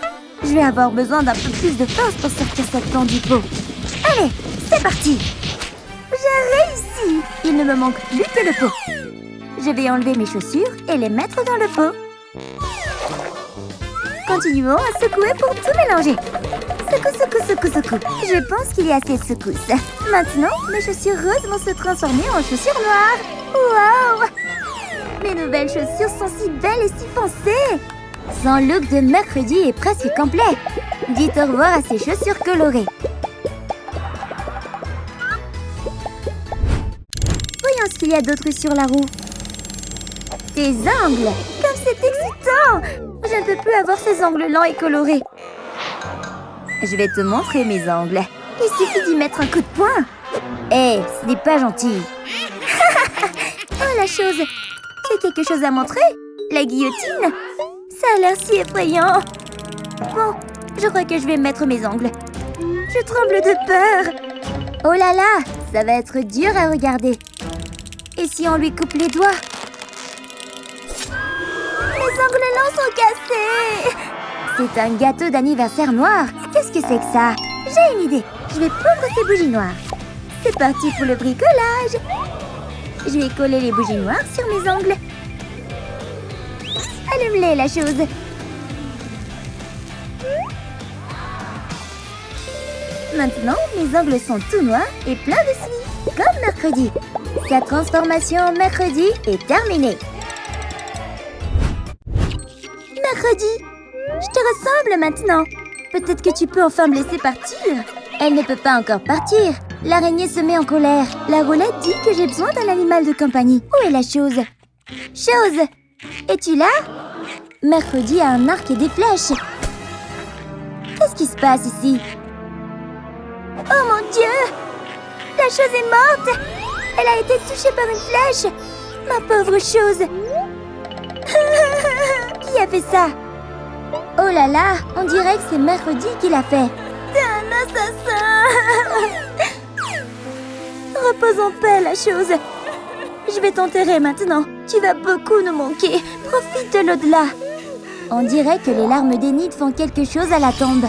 B: Je vais avoir besoin d'un peu plus de force pour sortir cette plante du pot. Allez, c'est parti! J'ai réussi! Il ne me manque plus que le pot. Je vais enlever mes chaussures et les mettre dans le pot. Continuons à secouer pour tout mélanger. Secoue, secoue, secoue, secoue. Je pense qu'il y a assez de secousses. Maintenant, mes chaussures roses vont se transformer en chaussures noires. Waouh! Mes nouvelles chaussures sont si belles et si foncées. Son look de mercredi est presque complet. Dites au revoir à ces chaussures colorées. Voyons ce qu'il y a d'autre sur la roue. Tes ongles! Comme c'est excitant! Je ne peux plus avoir ces ongles lents et colorés. Je vais te montrer mes ongles. Il suffit d'y mettre un coup de poing. Hé, ce n'est pas gentil. Oh, la chose! Tu as quelque chose à montrer? La guillotine? Ça a l'air si effrayant. Bon, je crois que je vais mettre mes ongles. Je tremble de peur. Oh là là, ça va être dur à regarder. Et si on lui coupe les doigts? Mes ongles longs sont cassés. C'est un gâteau d'anniversaire noir. Qu'est-ce que c'est que ça? J'ai une idée. Je vais prendre ces bougies noires. C'est parti pour le bricolage. Je vais coller les bougies noires sur mes ongles. Allume-les, la chose. Maintenant, mes ongles sont tout noirs et pleins de suie, comme mercredi. Sa transformation en mercredi est terminée. Mercredi, je te ressemble maintenant. Peut-être que tu peux enfin me laisser partir. Elle ne peut pas encore partir. L'araignée se met en colère. La roulette dit que j'ai besoin d'un animal de compagnie. Où est la chose? Chose, es-tu là? Mercredi a un arc et des flèches. Qu'est-ce qui se passe ici? Oh mon Dieu! La chose est morte! Elle a été touchée par une flèche! Ma pauvre chose! Qui a fait ça? Oh là là, on dirait que c'est Mercredi qui l'a fait. T'es un assassin! Repose en paix, la chose. Je vais t'enterrer maintenant. Tu vas beaucoup nous manquer. Profite de l'au-delà. On dirait que les larmes d'Enid font quelque chose à la tombe.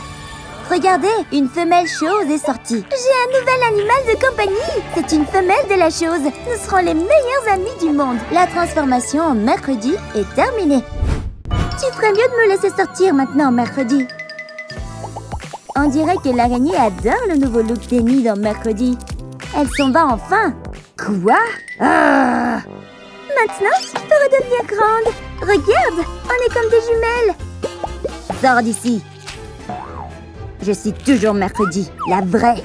B: Regardez, une femelle chose est sortie. J'ai un nouvel animal de compagnie. C'est une femelle de la chose. Nous serons les meilleurs amis du monde. La transformation en Mercredi est terminée. Tu ferais mieux de me laisser sortir maintenant, Mercredi. On dirait que l'araignée adore le nouveau look d'Enid en Mercredi. Elle s'en va enfin. Quoi? Ah! Maintenant, je peux redevenir grande. Regarde, on est comme des jumelles. Sors d'ici. Je suis toujours Mercredi, la vraie.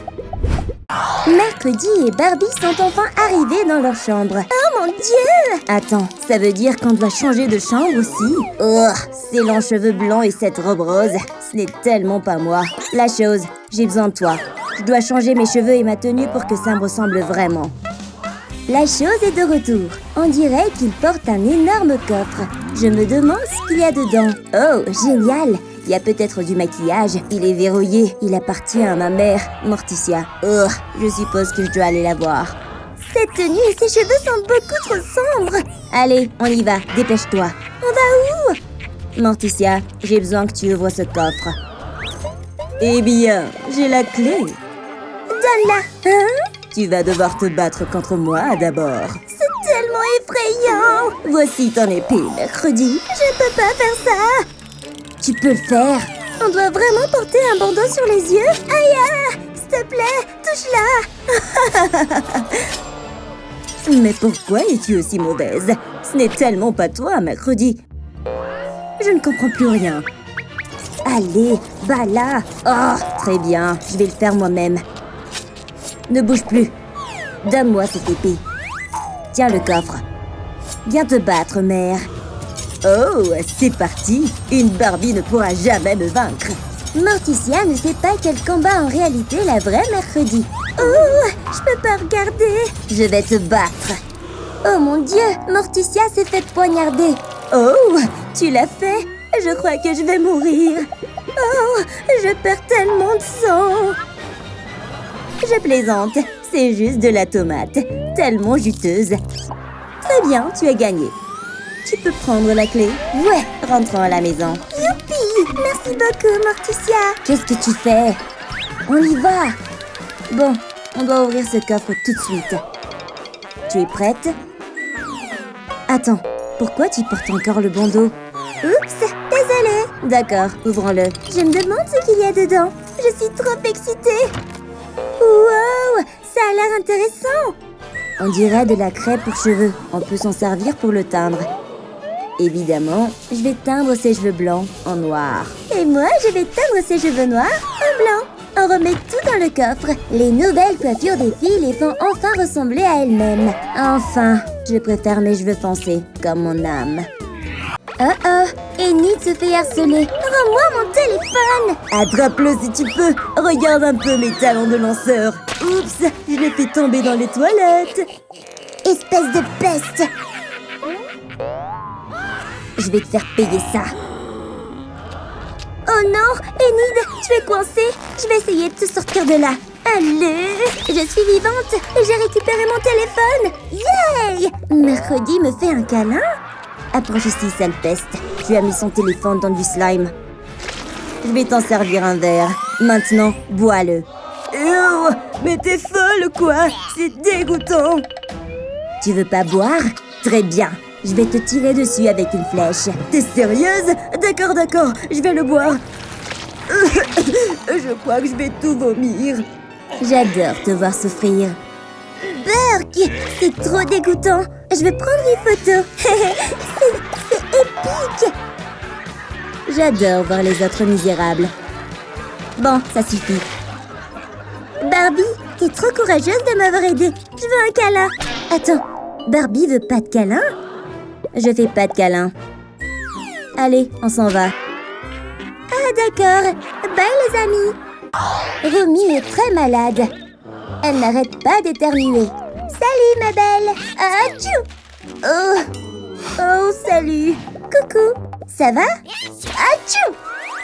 B: Mercredi et Barbie sont enfin arrivés dans leur chambre. Oh mon Dieu! Attends, ça veut dire qu'on doit changer de chambre aussi? Oh, ces longs cheveux blancs et cette robe rose, ce n'est tellement pas moi. La chose, j'ai besoin de toi. Je dois changer mes cheveux et ma tenue pour que ça me ressemble vraiment. La chose est de retour. On dirait qu'il porte un énorme coffre. Je me demande ce qu'il y a dedans. Oh, génial! Il y a peut-être du maquillage. Il est verrouillé. Il appartient à ma mère, Morticia. Oh, je suppose que je dois aller la voir. Cette tenue et ses cheveux sont beaucoup trop sombres. Allez, on y va. Dépêche-toi. On va où? Morticia, j'ai besoin que tu ouvres ce coffre. Eh bien, j'ai la clé. Donne-la. Hein? Tu vas devoir te battre contre moi d'abord. C'est tellement effrayant. Voici ton épée, Mercredi. Je peux pas faire ça. Tu peux le faire. On doit vraiment porter un bandeau sur les yeux. Aïe! S'il te plaît, touche-la. Mais pourquoi es-tu aussi mauvaise? Ce n'est tellement pas toi, Mercredi. Je ne comprends plus rien. Allez, va là. Oh, très bien. Je vais le faire moi-même. Ne bouge plus. Donne-moi cette épée. Tiens le coffre. Viens te battre, mère. Oh, c'est parti. Une Barbie ne pourra jamais me vaincre. Morticia ne sait pas qu'elle combat en réalité la vraie Mercredi. Oh, je peux pas regarder. Je vais te battre. Oh mon Dieu, Morticia s'est fait poignarder. Oh, tu l'as fait? Je crois que je vais mourir. Oh, je perds tellement de sang. Je plaisante, c'est juste de la tomate, tellement juteuse. Très bien, tu as gagné. Tu peux prendre la clé? Ouais, rentrons à la maison. Youpi! Merci beaucoup, Morticia. Qu'est-ce que tu fais? On y va. Bon, on doit ouvrir ce coffre tout de suite. Tu es prête? Attends, pourquoi tu portes encore le bandeau? Oups, désolée. D'accord, ouvrons-le. Je me demande ce qu'il y a dedans. Je suis trop excitée. Wow, ça a l'air intéressant. On dirait de la craie pour cheveux. On peut s'en servir pour le teindre. Évidemment, je vais teindre ses cheveux blancs en noir. Et moi, je vais teindre ses cheveux noirs en blanc. On remet tout dans le coffre. Les nouvelles coiffures des filles les font enfin ressembler à elles-mêmes. Enfin, je préfère mes cheveux foncés, comme mon âme. Oh oh, Enid se fait harceler. Rends-moi mon téléphone. Attrape-le si tu peux. Regarde un peu mes talents de lanceur. Oups, je l'ai fait tomber dans les toilettes. Espèce de peste. Je vais te faire payer ça. Oh non, Enid, tu es coincée. Je vais essayer de te sortir de là. Allez, je suis vivante et j'ai récupéré mon téléphone. Yay! Mercredi me fait un câlin. Approche ici, sale peste. Tu as mis son téléphone dans du slime. Je vais t'en servir un verre. Maintenant, bois-le.
C: Mais t'es folle quoi? C'est dégoûtant.
B: Tu veux pas boire? Très bien. Je vais te tirer dessus avec une flèche.
C: T'es sérieuse? D'accord, je vais le boire. Je crois que je vais tout vomir.
B: J'adore te voir souffrir. Burk, c'est trop dégoûtant. Je vais prendre une photo. c'est épique. J'adore voir les autres misérables. Bon, ça suffit. Barbie, t'es trop courageuse de m'avoir aidée. Je veux un câlin. Attends, Barbie veut pas de câlin? Je fais pas de câlin. Allez, on s'en va. Ah d'accord. Bye les amis. Romy est très malade. Elle n'arrête pas d'éternuer. Salut ma belle. Atchou. Oh, salut. Coucou. Ça va? Atchou.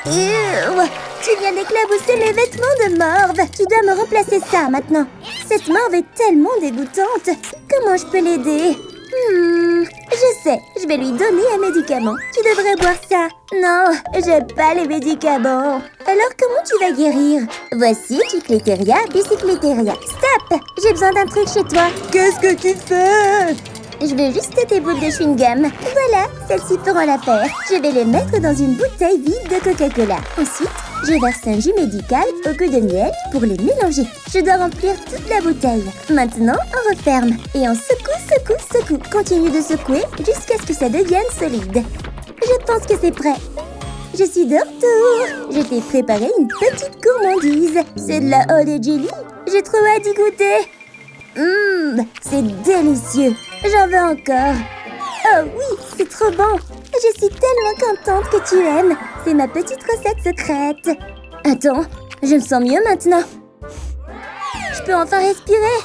B: Tu viens d'éclabousser mes vêtements de morve. Tu dois me remplacer ça maintenant. Cette morve est tellement dégoûtante. Comment je peux l'aider? Je sais, je vais lui donner un médicament. Tu devrais boire ça. Non, j'aime pas les médicaments. Alors comment tu vas guérir? Voici Chicleteria Bicycleteria. Stop! J'ai besoin d'un truc chez toi.
C: Qu'est-ce que tu fais?
B: Je veux juste tes boules de chewing-gum. Voilà, celles-ci feront l'affaire. Je vais les mettre dans une bouteille vide de Coca-Cola. Ensuite, je verse un jus médical au goût de miel pour les mélanger. Je dois remplir toute la bouteille. Maintenant, on referme. Et on secoue. Continue de secouer jusqu'à ce que ça devienne solide. Je pense que c'est prêt. Je suis de retour. Je t'ai préparé une petite gourmandise. C'est de la Honey Jelly. J'ai trop hâte d'y goûter. C'est délicieux. J'en veux encore. Oh oui, c'est trop bon. Je suis tellement contente que tu aimes. C'est ma petite recette secrète. Attends, je me sens mieux maintenant. Je peux enfin respirer.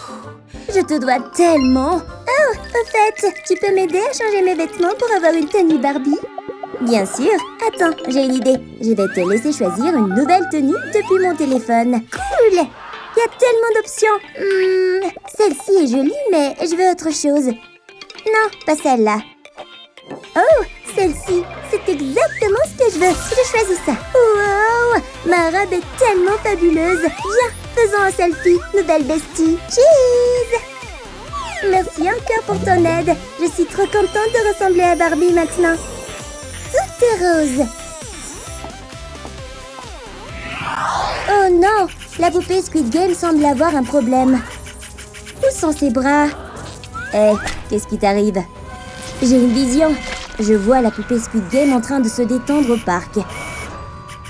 B: Je te dois tellement. Oh, au fait, tu peux m'aider à changer mes vêtements pour avoir une tenue Barbie? Bien sûr. Attends, j'ai une idée. Je vais te laisser choisir une nouvelle tenue depuis mon téléphone. Cool! Il y a tellement d'options. Celle-ci est jolie, mais je veux autre chose. Non, pas celle-là. Oh, celle-ci, c'est exactement ce que je veux. Je choisis ça. Wow, ma robe est tellement fabuleuse. Viens, faisons un selfie. Nouvelle bestie. Cheese! Merci encore pour ton aide. Je suis trop contente de ressembler à Barbie maintenant. Tout est rose. Oh non, la poupée Squid Game semble avoir un problème. Où sont ses bras? Qu'est-ce qui t'arrive? J'ai une vision. Je vois la poupée Squid Game en train de se détendre au parc.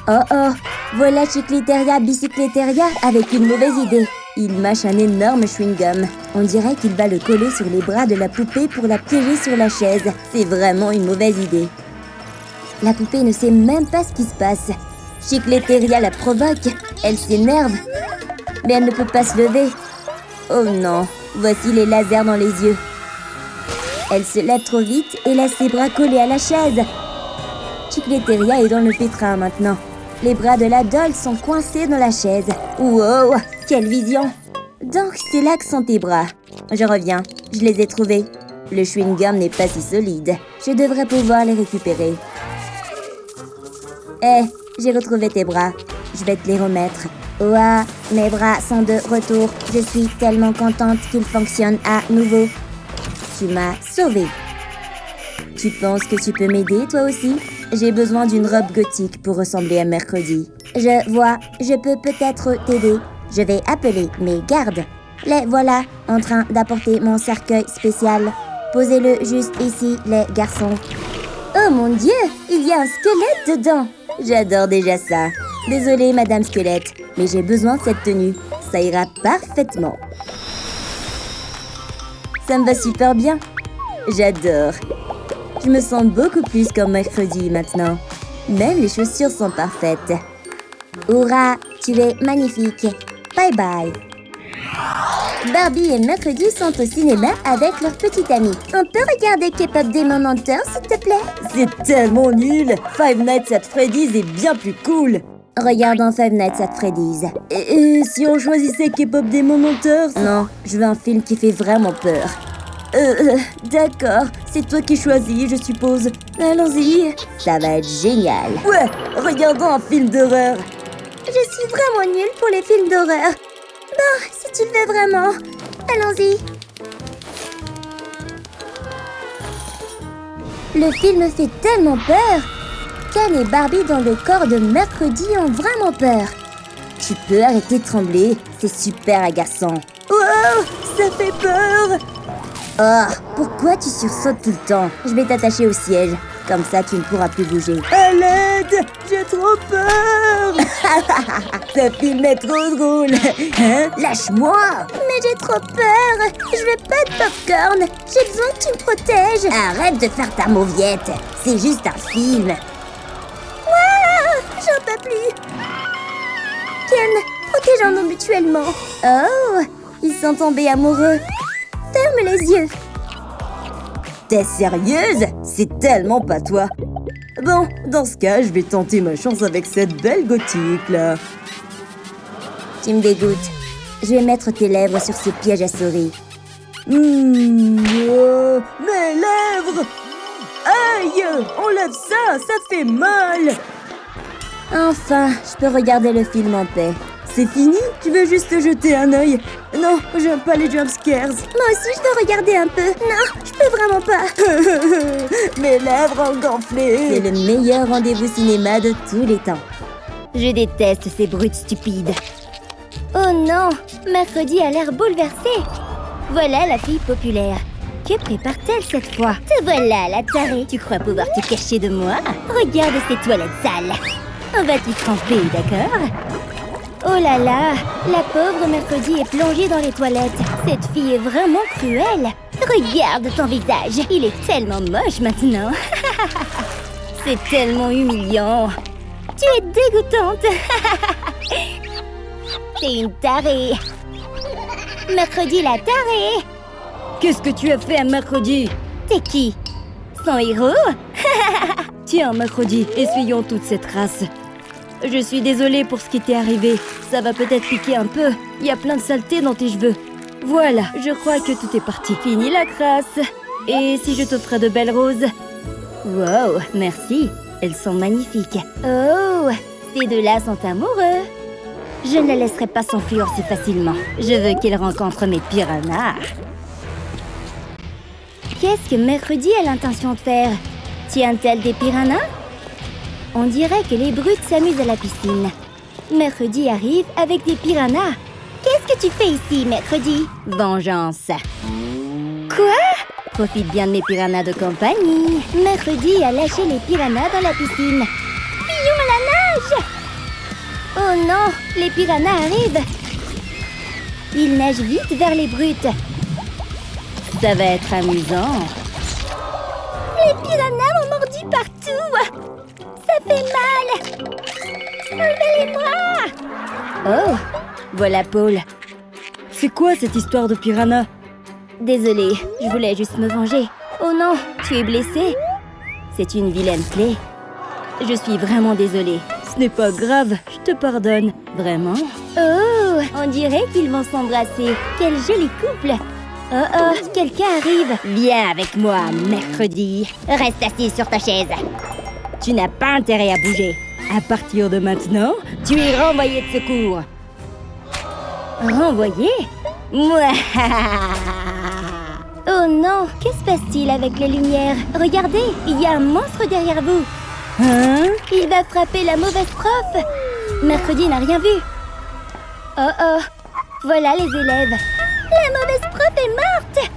B: Oh, voilà Chicleteria Bicycleteria avec une mauvaise idée. Il mâche un énorme chewing-gum. On dirait qu'il va le coller sur les bras de la poupée pour la piéger sur la chaise. C'est vraiment une mauvaise idée. La poupée ne sait même pas ce qui se passe. Chicleteria la provoque. Elle s'énerve. Mais elle ne peut pas se lever. Oh non, voici les lasers dans les yeux. Elle se lève trop vite et laisse ses bras collés à la chaise. Chicleteria est dans le pétrin maintenant. Les bras de la doll sont coincés dans la chaise. Wow, quelle vision! Donc c'est là que sont tes bras. Je reviens, je les ai trouvés. Le chewing-gum n'est pas si solide. Je devrais pouvoir les récupérer. J'ai retrouvé tes bras. Je vais te les remettre. Ouah, mes bras sont de retour. Je suis tellement contente qu'ils fonctionnent à nouveau. Tu m'as sauvée. Tu penses que tu peux m'aider, toi aussi? J'ai besoin d'une robe gothique pour ressembler à Mercredi. Je vois, je peux peut-être t'aider. Je vais appeler mes gardes. Les voilà, en train d'apporter mon cercueil spécial. Posez-le juste ici, les garçons. Oh mon Dieu, il y a un squelette dedans. J'adore déjà ça. Désolée, Madame Squelette, mais j'ai besoin de cette tenue. Ça ira parfaitement. Ça me va super bien. J'adore. Je me sens beaucoup plus comme Mercredi maintenant. Même les chaussures sont parfaites. Hurrah, tu es magnifique. Bye bye. Barbie et Mercredi sont au cinéma avec leur petite amie. On peut regarder K-pop Demon Hunter, s'il te plaît?
C: C'est tellement nul. Five Nights at Freddy's est bien plus cool.
B: Regardons Five Nights at Freddy's.
C: Et si on choisissait K-pop Demon Hunters?
B: Non, je veux un film qui fait vraiment peur.
C: D'accord. C'est toi qui choisis, je suppose.
B: Allons-y, ça va être génial.
C: Ouais, regardons un film d'horreur.
B: Je suis vraiment nulle pour les films d'horreur. Bon, si tu le veux vraiment, allons-y. Le film fait tellement peur. Ken et Barbie dans le corps de Mercredi ont vraiment peur. Tu peux arrêter de trembler, c'est super agaçant.
C: Wow, ça fait peur.
B: Oh, pourquoi tu sursautes tout le temps? Je vais t'attacher au siège, comme ça tu ne pourras plus bouger.
C: À l'aide, j'ai trop peur. Ce film est trop drôle. Hein?
B: Lâche-moi! Mais j'ai trop peur! Je veux pas de popcorn! J'ai besoin que tu me protèges! Arrête de faire ta mauviette! C'est juste un film! Waouh! J'en peux plus! Ken, protégeons-nous mutuellement! Oh! Ils sont tombés amoureux! Ferme les yeux!
C: T'es sérieuse? C'est tellement pas toi. Bon, dans ce cas, je vais tenter ma chance avec cette belle gothique, là.
B: Tu me dégoûtes. Je vais mettre tes lèvres sur ce piège à souris.
C: Mes lèvres! Aïe! Enlève ça, ça fait mal!
B: Enfin, je peux regarder le film en paix.
C: C'est fini? Tu veux juste jeter un œil? Non, j'aime pas les jumpscares.
B: Moi aussi, je veux regarder un peu. Non, je peux vraiment pas.
C: Mes lèvres ont gonflé.
B: C'est le meilleur rendez-vous cinéma de tous les temps. Je déteste ces brutes stupides. Oh non, Mercredi a l'air bouleversée. Voilà la fille populaire. Que prépare-t-elle cette fois? Te voilà, la tarée. Tu crois pouvoir te cacher de moi? Regarde ces toilettes sales. On va t'y tremper, d'accord? Oh là là, la pauvre Mercredi est plongée dans les toilettes. Cette fille est vraiment cruelle. Regarde ton visage, il est tellement moche maintenant. C'est tellement humiliant. Tu es dégoûtante. T'es une tarée. Mercredi la tarée.
C: Qu'est-ce que tu as fait à Mercredi?
B: T'es qui? Son héros?
C: Tiens, Mercredi, essuyons toute cette race. Je suis désolée pour ce qui t'est arrivé. Ça va peut-être piquer un peu. Il y a plein de saleté dans tes cheveux. Voilà, je crois que tout est parti. Fini la crasse. Et si je t'offrais de belles roses?
B: Wow, merci. Elles sont magnifiques. Oh, ces deux-là sont amoureux. Je ne la laisserai pas s'enfuir si facilement. Je veux qu'ils rencontrent mes piranhas. Qu'est-ce que Mercredi a l'intention de faire? Tient-elle des piranhas? On dirait que les brutes s'amusent à la piscine. Mercredi arrive avec des piranhas. Qu'est-ce que tu fais ici, Mercredi? Vengeance. Quoi? Profite bien de mes piranhas de compagnie. Mercredi a lâché les piranhas dans la piscine. Fuyons à la nage! Oh non, les piranhas arrivent. Ils nagent vite vers les brutes. Ça va être amusant. Les piranhas m'ont mordu partout. Ça fait mal. Enlevez-les-moi. Oh, voilà Paul.
C: C'est quoi cette histoire de piranha?
B: Désolée, je voulais juste me venger. Oh non, tu es blessé? C'est une vilaine plaie. Je suis vraiment désolée.
C: Ce n'est pas grave, je te pardonne. Vraiment?
B: Oh, on dirait qu'ils vont s'embrasser. Quel joli couple. Oh oh, quelqu'un arrive. Viens avec moi, Mercredi. Reste assis sur ta chaise. Tu n'as pas intérêt à bouger.
C: À partir de maintenant, tu es renvoyé de secours.
B: Renvoyé? Oh non, que se passe-t-il avec les lumières? Regardez, il y a un monstre derrière vous.
C: Hein?
B: Il va frapper la mauvaise prof. Mercredi n'a rien vu. Oh oh, voilà les élèves. La mauvaise prof est morte.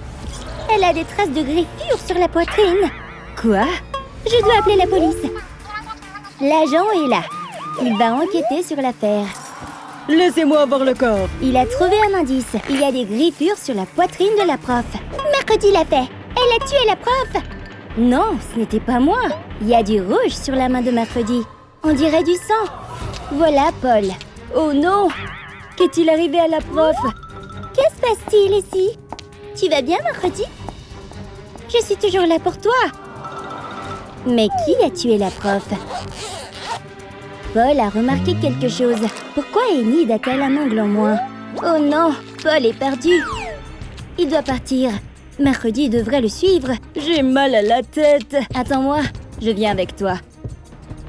B: Elle a des traces de griffures sur la poitrine. Quoi? Je dois appeler la police. L'agent est là. Il va enquêter sur l'affaire.
C: Laissez-moi voir le corps.
B: Il a trouvé un indice. Il y a des griffures sur la poitrine de la prof. Mercredi l'a fait. Elle a tué la prof. Non, ce n'était pas moi. Il y a du rouge sur la main de Mercredi. On dirait du sang. Voilà Paul.
C: Oh non! Qu'est-il arrivé à la prof?
A: se passe-t-il ici? Tu vas bien, Mercredi? Je suis toujours là pour toi. Mais qui a tué la prof? Paul a remarqué quelque chose. Pourquoi Enid a-t-elle un ongle en moins? Oh non, Paul est perdu. Il doit partir. Mercredi devrait le suivre.
C: J'ai mal à la tête.
A: Attends-moi, je viens avec toi.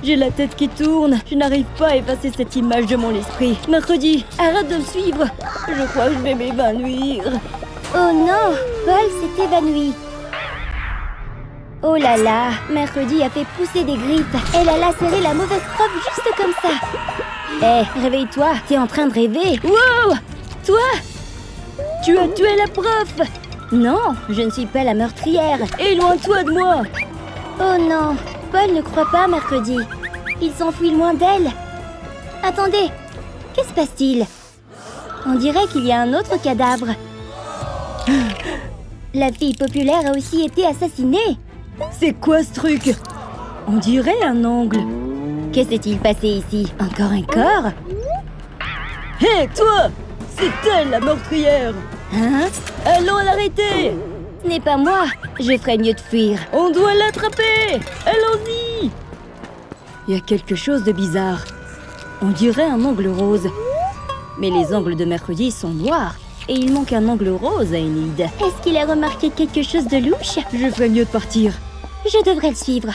C: J'ai la tête qui tourne. Je n'arrive pas à effacer cette image de mon esprit. Mercredi, arrête de me suivre. Je crois que je vais m'évanouir.
A: Oh non, Paul s'est évanoui. Oh là là, Mercredi a fait pousser des griffes. Elle a lacéré la mauvaise prof juste comme ça. Hé, réveille-toi, t'es en train de rêver.
C: Wow! Toi? Tu as tué la prof!
A: Non, je ne suis pas la meurtrière.
C: Éloigne-toi de moi!
A: Oh non, Paul ne croit pas Mercredi. Il s'enfuit loin d'elle. Attendez, que se passe-t-il? On dirait qu'il y a un autre cadavre. La fille populaire a aussi été assassinée.
C: C'est quoi ce truc? On dirait un ongle.
A: Que s'est-il passé ici? Encore un corps?
C: Hé, toi! C'est elle la meurtrière!
A: Hein?
C: Allons l'arrêter!
A: Ce n'est pas moi. Je ferais mieux de fuir.
C: On doit l'attraper! Allons-y! Il y a quelque chose de bizarre. On dirait un ongle rose. Mais les ongles de Mercredi sont noirs. Et il manque un ongle rose à Enid.
A: Est-ce qu'il a remarqué quelque chose de louche?
C: Je ferais mieux de partir.
A: Je devrais le suivre.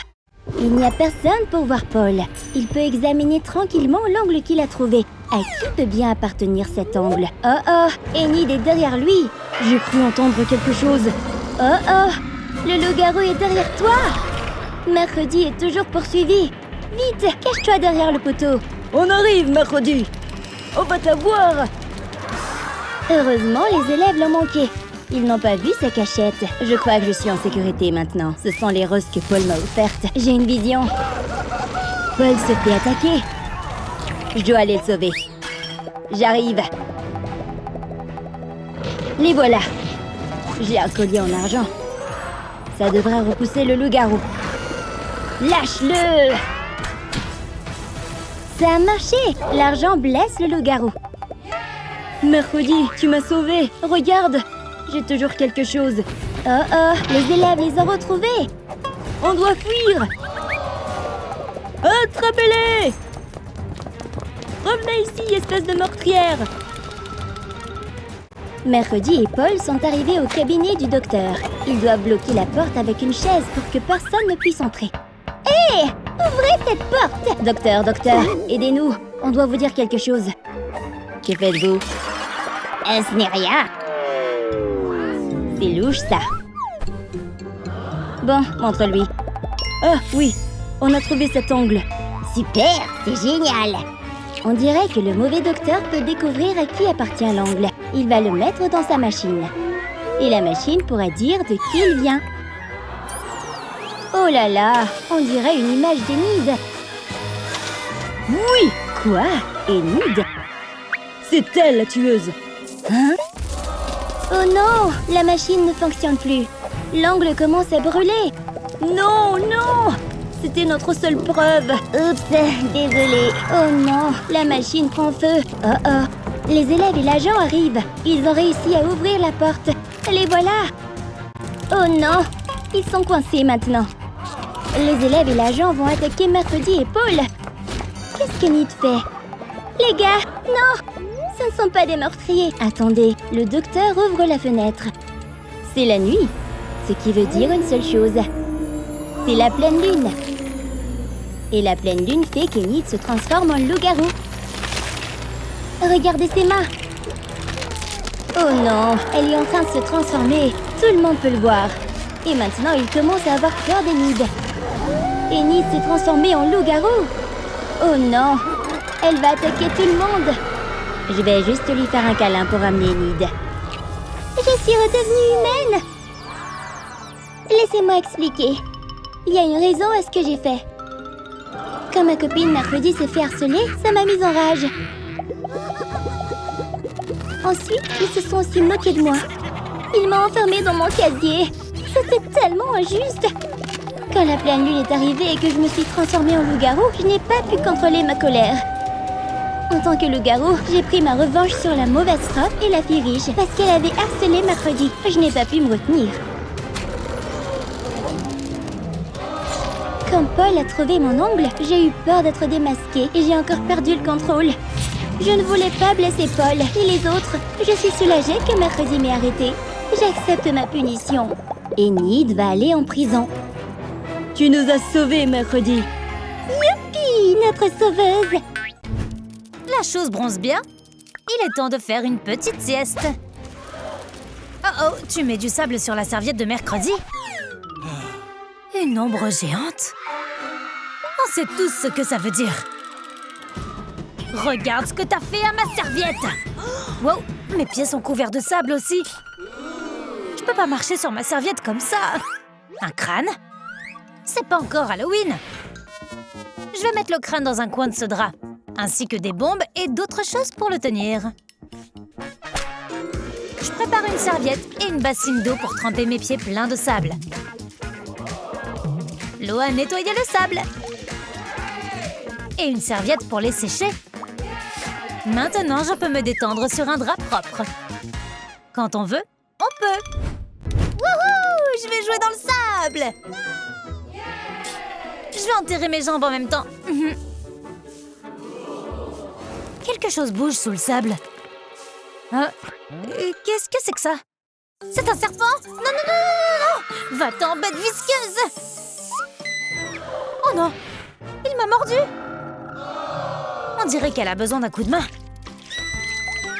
A: Il n'y a personne pour voir Paul. Il peut examiner tranquillement l'angle qu'il a trouvé. À qui peut bien appartenir cet angle? Oh oh, Enid est derrière lui.
C: J'ai cru entendre quelque chose.
A: Oh oh, le loup-garou est derrière toi. Mercredi est toujours poursuivi. Vite, cache-toi derrière le poteau.
C: On arrive, Mercredi. On va t'avoir.
A: Heureusement, les élèves l'ont manqué. Ils n'ont pas vu sa cachette. Je crois que je suis en sécurité maintenant. Ce sont les roses que Paul m'a offertes. J'ai une vision. Paul se fait attaquer. Je dois aller le sauver. J'arrive. Les voilà. J'ai un collier en argent. Ça devrait repousser le loup-garou. Lâche-le! Ça a marché! L'argent blesse le loup-garou.
C: Mercredi, tu m'as sauvée. Regarde, j'ai toujours quelque chose.
A: Oh oh, les élèves les ont retrouvés.
C: On doit fuir. Attrapez-les! Revenez ici, espèce de meurtrière!
A: Mercredi et Paul sont arrivés au cabinet du docteur. Ils doivent bloquer la porte avec une chaise pour que personne ne puisse entrer. Hé! Ouvrez cette porte! Docteur, aidez-nous. On doit vous dire quelque chose. Que faites-vous? Ce n'est rien. C'est louche, ça. Bon, montre-lui.
C: Ah oui, on a trouvé cet ongle.
A: Super, c'est génial. On dirait que le mauvais docteur peut découvrir à qui appartient l'ongle. Il va le mettre dans sa machine. Et la machine pourra dire de qui il vient. Oh là là, on dirait une image d'Enid.
C: Oui!
A: Quoi? Enid?
C: C'est elle la tueuse.
A: Hein? Oh non, la machine ne fonctionne plus. L'ongle commence à brûler.
C: Non, non! C'était notre seule preuve.
A: Oups, désolé. Oh non, la machine prend feu. Oh oh, les élèves et l'agent arrivent. Ils ont réussi à ouvrir la porte. Les voilà. Oh non, ils sont coincés maintenant. Les élèves et l'agent vont attaquer Mercredi et Paul. Qu'est-ce qu'Enid fait? Les gars, non! Ce ne sont pas des meurtriers. Attendez, le docteur ouvre la fenêtre. C'est la nuit, ce qui veut dire une seule chose. C'est la pleine lune. Et la pleine lune fait qu'Enid se transforme en loup-garou. Regardez ses mains. Oh non, elle est en train de se transformer. Tout le monde peut le voir. Et maintenant, il commence à avoir peur d'Enid. Enid s'est transformée en loup-garou. Oh non, elle va attaquer tout le monde. Je vais juste lui faire un câlin pour amener Enid. Je suis redevenue humaine. Laissez-moi expliquer. Il y a une raison à ce que j'ai fait. Quand ma copine Mercredi s'est fait harceler, ça m'a mise en rage. Ensuite, ils se sont aussi moqués de moi. Ils m'ont enfermée dans mon casier. C'était tellement injuste. Quand la pleine lune est arrivée et que je me suis transformée en loup-garou, je n'ai pas pu contrôler ma colère.
B: En tant que loup-garou, j'ai pris ma revanche sur la mauvaise prof et la fille riche parce qu'elle avait harcelé mercredi. Je n'ai pas pu me retenir. Quand Paul a trouvé mon ongle, j'ai eu peur d'être démasquée et j'ai encore perdu le contrôle. Je ne voulais pas blesser Paul et les autres. Je suis soulagée que mercredi m'ait arrêtée. J'accepte ma punition. Enid va aller en prison. Tu nous as sauvés mercredi. Youpi, notre sauveuse.
D: La chose bronze bien. Il est temps de faire une petite sieste. Oh, tu mets du sable sur la serviette de mercredi? Une ombre géante? On sait tous ce que ça veut dire. Regarde ce que t'as fait à ma serviette! Wow, mes pieds sont couverts de sable aussi. Je peux pas marcher sur ma serviette comme ça. Un crâne? C'est pas encore Halloween. Je vais mettre le crâne dans un coin de ce drap, ainsi que des bombes et d'autres choses pour le tenir. Je prépare une serviette et une bassine d'eau pour tremper mes pieds pleins de sable. L'eau a nettoyé le sable. Et une serviette pour les sécher. Maintenant, je peux me détendre sur un drap propre. Quand on veut, on peut. Wouhou! Je vais jouer dans le sable! Je vais enterrer mes jambes en même temps. Quelque chose bouge sous le sable. Qu'est-ce que c'est que ça? C'est un serpent? Non, non, non, non, non! Va-t'en, bête visqueuse! Oh non! Il m'a mordu! On dirait qu'elle a besoin d'un coup de main.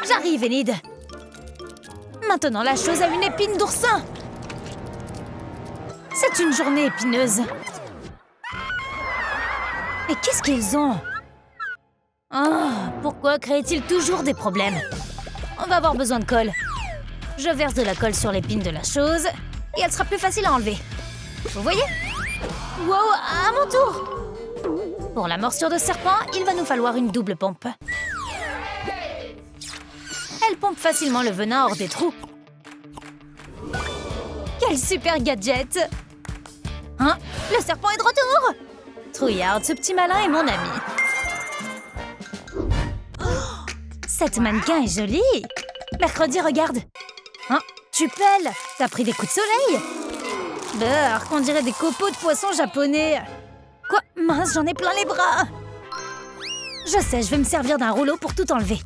D: J'arrive, Enid. Maintenant, la chose a une épine d'oursin. C'est une journée épineuse. Mais qu'est-ce qu'ils ont? Oh, pourquoi créent-ils toujours des problèmes? On va avoir besoin de colle. Je verse de la colle sur l'épine de la chose et elle sera plus facile à enlever. Vous voyez? Wow, à mon tour! Pour la morsure de serpent, il va nous falloir une double pompe. Elle pompe facilement le venin hors des trous. Quel super gadget! Hein? Le serpent est de retour! Trouillard, ce petit malin est mon ami. Oh, cette mannequin est jolie! Mercredi, regarde! Hein? Tu pèles! T'as pris des coups de soleil? Burk, on dirait des copeaux de poissons japonais. Quoi? Mince, j'en ai plein les bras! Je sais, je vais me servir d'un rouleau pour tout enlever.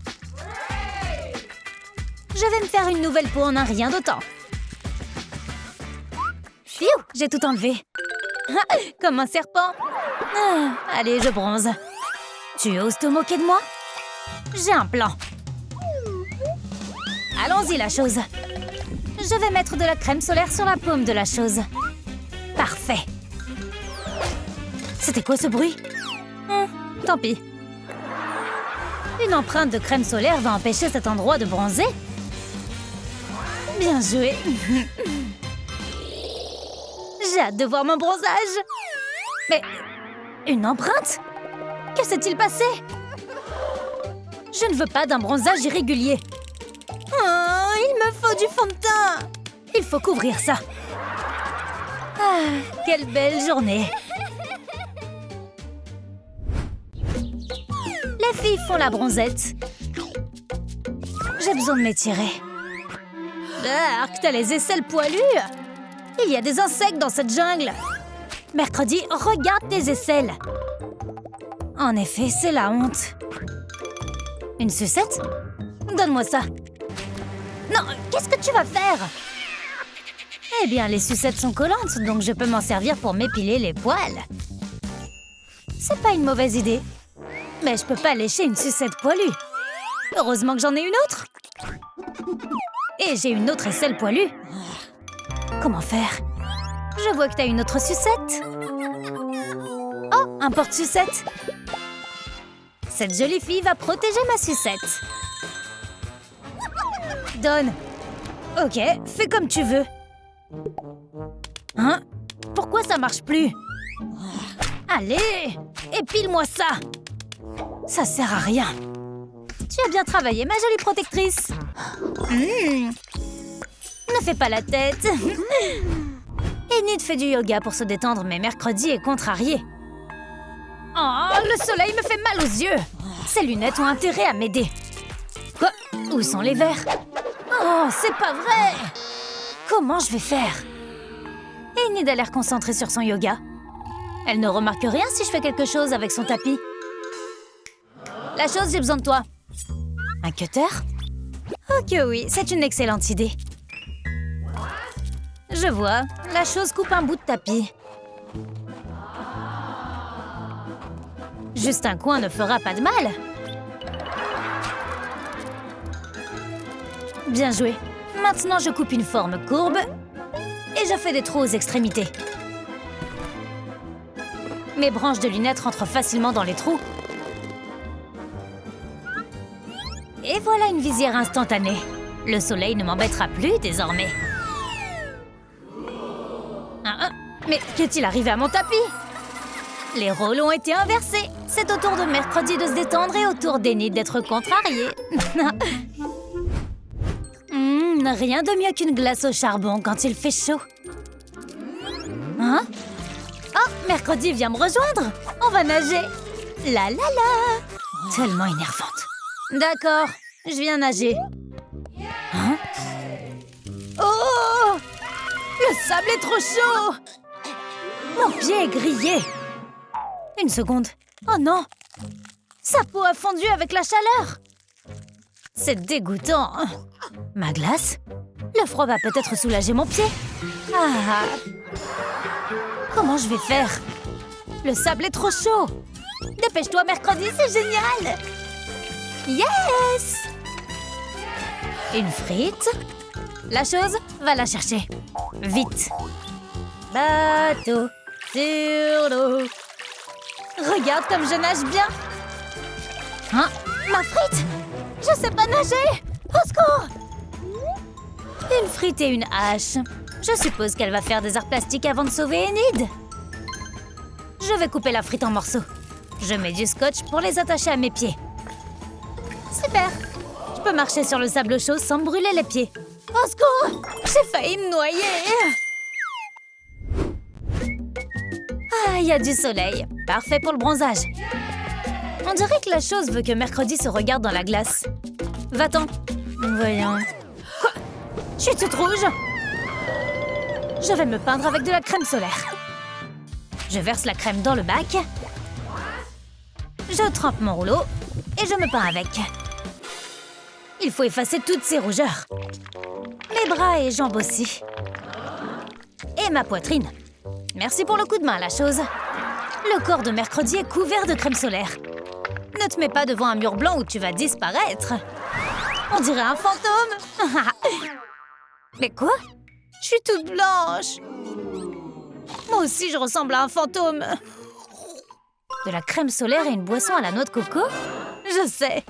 D: Je vais me faire une nouvelle peau en un rien de temps. Pfiou, j'ai tout enlevé. Comme un serpent. Allez, je bronze. Tu oses te moquer de moi? J'ai un plan. Allons-y, la chose. Je vais mettre de la crème solaire sur la paume de la chose. Parfait. C'était quoi ce bruit? Tant pis. Une empreinte de crème solaire va empêcher cet endroit de bronzer? Bien joué. J'ai hâte de voir mon bronzage. Mais une empreinte? Que s'est-il passé? Je ne veux pas d'un bronzage irrégulier. Oh, il me faut du fond de teint. Il faut couvrir ça. Ah, quelle belle journée. Les filles font la bronzette. J'ai besoin de m'étirer. Burk, t'as les aisselles poilues. Il y a des insectes dans cette jungle. Mercredi, regarde tes aisselles. En effet, c'est la honte. Une sucette? Donne-moi ça. Non, qu'est-ce que tu vas faire? Eh bien, les sucettes sont collantes, donc je peux m'en servir pour m'épiler les poils. C'est pas une mauvaise idée. Mais je peux pas lécher une sucette poilue. Heureusement que j'en ai une autre. Et j'ai une autre aisselle poilue. Comment faire? Je vois que t'as une autre sucette. Oh, un porte-sucette. Cette jolie fille va protéger ma sucette. Donne. Ok, fais comme tu veux. Hein? Pourquoi ça marche plus? Allez, épile-moi ça. Ça sert à rien. Tu as bien travaillé, ma jolie protectrice. Ne fais pas la tête. Enid fait du yoga pour se détendre, mais mercredi est contrarié. Oh, le soleil me fait mal aux yeux. Ces lunettes ont intérêt à m'aider. Quoi? Où sont les verres? Oh, c'est pas vrai! Comment je vais faire? Enid a l'air concentrée sur son yoga. Elle ne remarque rien si je fais quelque chose avec son tapis. La chose, j'ai besoin de toi. Un cutter? Ok, oui, c'est une excellente idée. Je vois, la chose coupe un bout de tapis. Juste un coin ne fera pas de mal. Bien joué. Maintenant, je coupe une forme courbe et je fais des trous aux extrémités. Mes branches de lunettes rentrent facilement dans les trous. Et voilà une visière instantanée. Le soleil ne m'embêtera plus désormais. Mais qu'est-il arrivé à mon tapis? Les rôles ont été inversés. C'est au tour de Mercredi de se détendre et au tour d'Enid d'être contrariée. Rien de mieux qu'une glace au charbon quand il fait chaud. Hein? Oh, Mercredi vient me rejoindre. On va nager. La la la. Tellement énervante. D'accord, je viens nager. Hein? Oh! Le sable est trop chaud! Mon pied est grillé. Une seconde. Oh non! Sa peau a fondu avec la chaleur. C'est dégoûtant. Ma glace? Le froid va peut-être soulager mon pied. Ah! Comment je vais faire? Le sable est trop chaud. Dépêche-toi, Mercredi, c'est génial! Yes! Une frite? La chose, va la chercher. Vite. Bateau sur l'eau. Regarde comme je nage bien. Hein? Ma frite? Je sais pas nager. Au secours! Une frite et une hache. Je suppose qu'elle va faire des arts plastiques avant de sauver Enid. Je vais couper la frite en morceaux. Je mets du scotch pour les attacher à mes pieds. Super! Je peux marcher sur le sable chaud sans me brûler les pieds. Au secours! J'ai failli me noyer! Ah, il y a du soleil. Parfait pour le bronzage. On dirait que la chose veut que Mercredi se regarde dans la glace. Va-t'en. Voyons. Quoi? Je suis toute rouge. Je vais me peindre avec de la crème solaire. Je verse la crème dans le bac. Je trempe mon rouleau et je me peins avec. Il faut effacer toutes ces rougeurs. Mes bras et jambes aussi. Et ma poitrine. Merci pour le coup de main, la chose. Le corps de Mercredi est couvert de crème solaire. Ne te mets pas devant un mur blanc où tu vas disparaître. On dirait un fantôme. Mais quoi? Je suis toute blanche. Moi aussi, je ressemble à un fantôme. De la crème solaire et une boisson à la noix de coco? Je sais.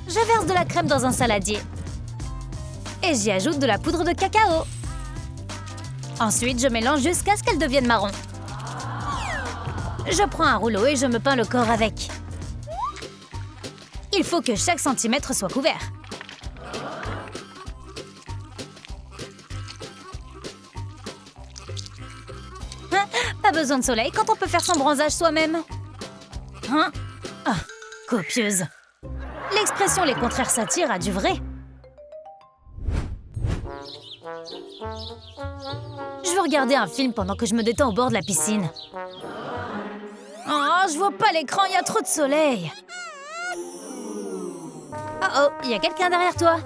D: Je verse de la crème dans un saladier. Et j'y ajoute de la poudre de cacao. Ensuite, je mélange jusqu'à ce qu'elle devienne marron. Je prends un rouleau et je me peins le corps avec. Il faut que chaque centimètre soit couvert. Hein? Pas besoin de soleil quand on peut faire son bronzage soi-même. Hein? Ah, copieuse. L'expression « les contraires s'attirent » a du vrai. Je veux regarder un film pendant que je me détends au bord de la piscine. Oh, je vois pas l'écran, il y a trop de soleil. Oh, il y a quelqu'un derrière toi.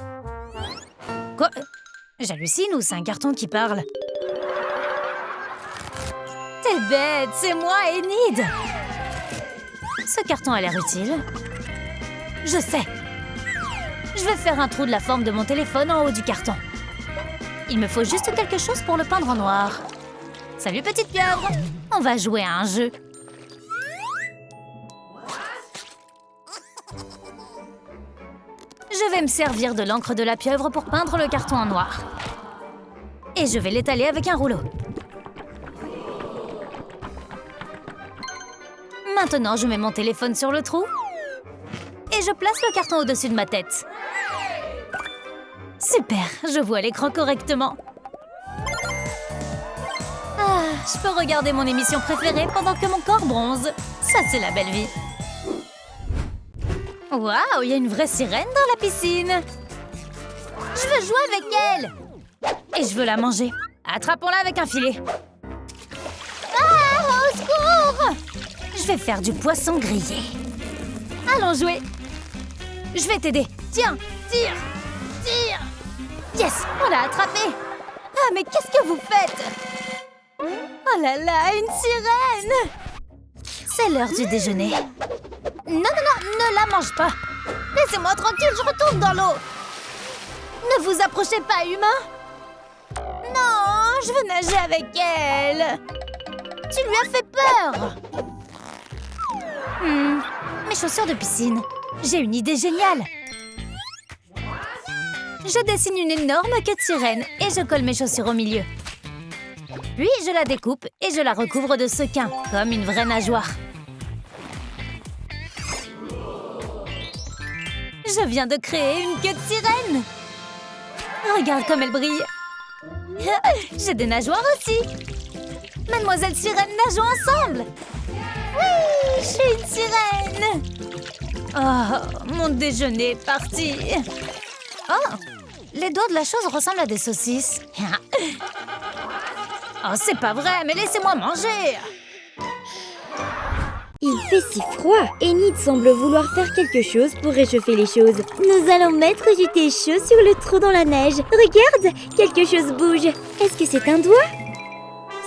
D: Quoi? J'hallucine ou c'est un carton qui parle? T'es bête, c'est moi, Enid. Ce carton a l'air utile. Je sais. Je vais faire un trou de la forme de mon téléphone en haut du carton. Il me faut juste quelque chose pour le peindre en noir. Salut, petite pieuvre. On va jouer à un jeu. Je vais me servir de l'encre de la pieuvre pour peindre le carton en noir. Et je vais l'étaler avec un rouleau. Maintenant, je mets mon téléphone sur le trou. Et je place le carton au-dessus de ma tête. Super, je vois l'écran correctement. Ah, je peux regarder mon émission préférée pendant que mon corps bronze. Ça, c'est la belle vie. Waouh, il y a une vraie sirène dans la piscine. Je veux jouer avec elle. Et je veux la manger. Attrapons-la avec un filet. Ah, au secours! Je vais faire du poisson grillé. Allons jouer. Je vais t'aider. Tiens, tire, tire. Yes, on l'a attrapé. Ah, mais qu'est-ce que vous faites? Oh là là, une sirène! C'est l'heure du déjeuner. Non, ne la mange pas. Laissez-moi tranquille, je retourne dans l'eau. Ne vous approchez pas, humain. Non, je veux nager avec elle. Tu lui as fait peur. Mes chaussures de piscine. J'ai une idée géniale. Je dessine une énorme queue de sirène et je colle mes chaussures au milieu. Puis je la découpe et je la recouvre de sequins, comme une vraie nageoire. Je viens de créer une queue de sirène. Regarde comme elle brille. J'ai des nageoires aussi. Mademoiselle Sirène, nageons ensemble. Oui, je suis une sirène. Oh, mon déjeuner est parti. Oh, les doigts de la chose ressemblent à des saucisses. Oh, c'est pas vrai, mais laissez-moi manger.
B: Il fait si froid. Enid semble vouloir faire quelque chose pour réchauffer les choses. Nous allons mettre du thé chaud sur le trou dans la neige. Regarde, quelque chose bouge. Est-ce que c'est un doigt?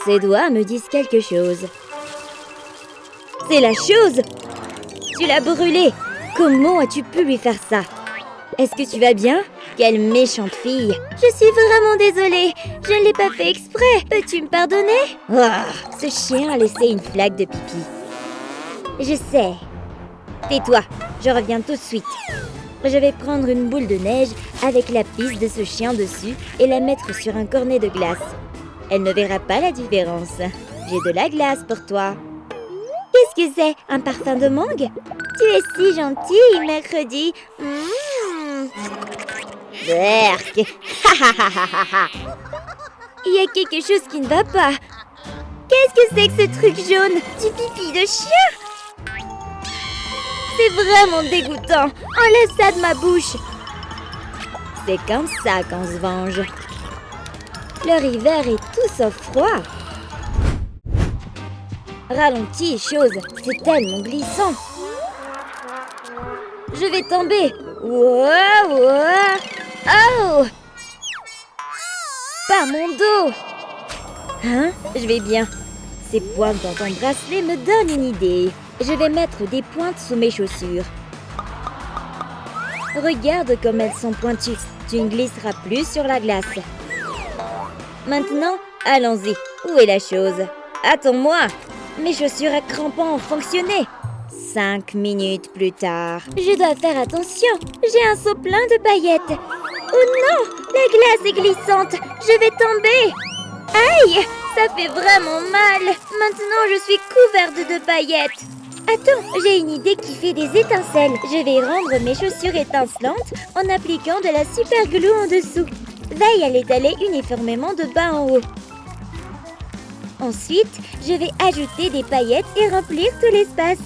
B: Ces doigts me disent quelque chose. C'est la chose! Tu l'as brûlée. Comment as-tu pu lui faire ça? Est-ce que tu vas bien? Quelle méchante fille! Je suis vraiment désolée. Je ne l'ai pas fait exprès. Peux-tu me pardonner? Oh, ce chien a laissé une flaque de pipi. Je sais. Tais-toi, je reviens tout de suite. Je vais prendre une boule de neige avec la pisse de ce chien dessus et la mettre sur un cornet de glace. Elle ne verra pas la différence. J'ai de la glace pour toi. Qu'est-ce que c'est? Un parfum de mangue? Tu es si gentille, mercredi. Berk. Il y a quelque chose qui ne va pas. Qu'est-ce que c'est que ce truc jaune? Du pipi de chien? C'est vraiment dégoûtant. Enlève ça de ma bouche. C'est comme ça qu'on se venge. Leur hiver est tout sauf froid. Ralentis, chose. C'est tellement glissant. Je vais tomber. Wow, wow. Oh! Pas mon dos. Hein? Je vais bien. Ces pointes dans ton bracelet me donnent une idée. Je vais mettre des pointes sous mes chaussures. Regarde comme elles sont pointues. Tu ne glisseras plus sur la glace. Maintenant, allons-y. Où est la chose? Attends-moi. Mes chaussures à crampons ont fonctionné. 5 minutes plus tard. Je dois faire attention. J'ai un seau plein de paillettes. Oh non! La glace est glissante. Je vais tomber. Aïe! Ça fait vraiment mal. Maintenant, je suis couverte de paillettes. Attends, j'ai une idée qui fait des étincelles. Je vais rendre mes chaussures étincelantes en appliquant de la super glue en dessous. Veille à l'étaler uniformément de bas en haut. Ensuite, je vais ajouter des paillettes et remplir tout l'espace.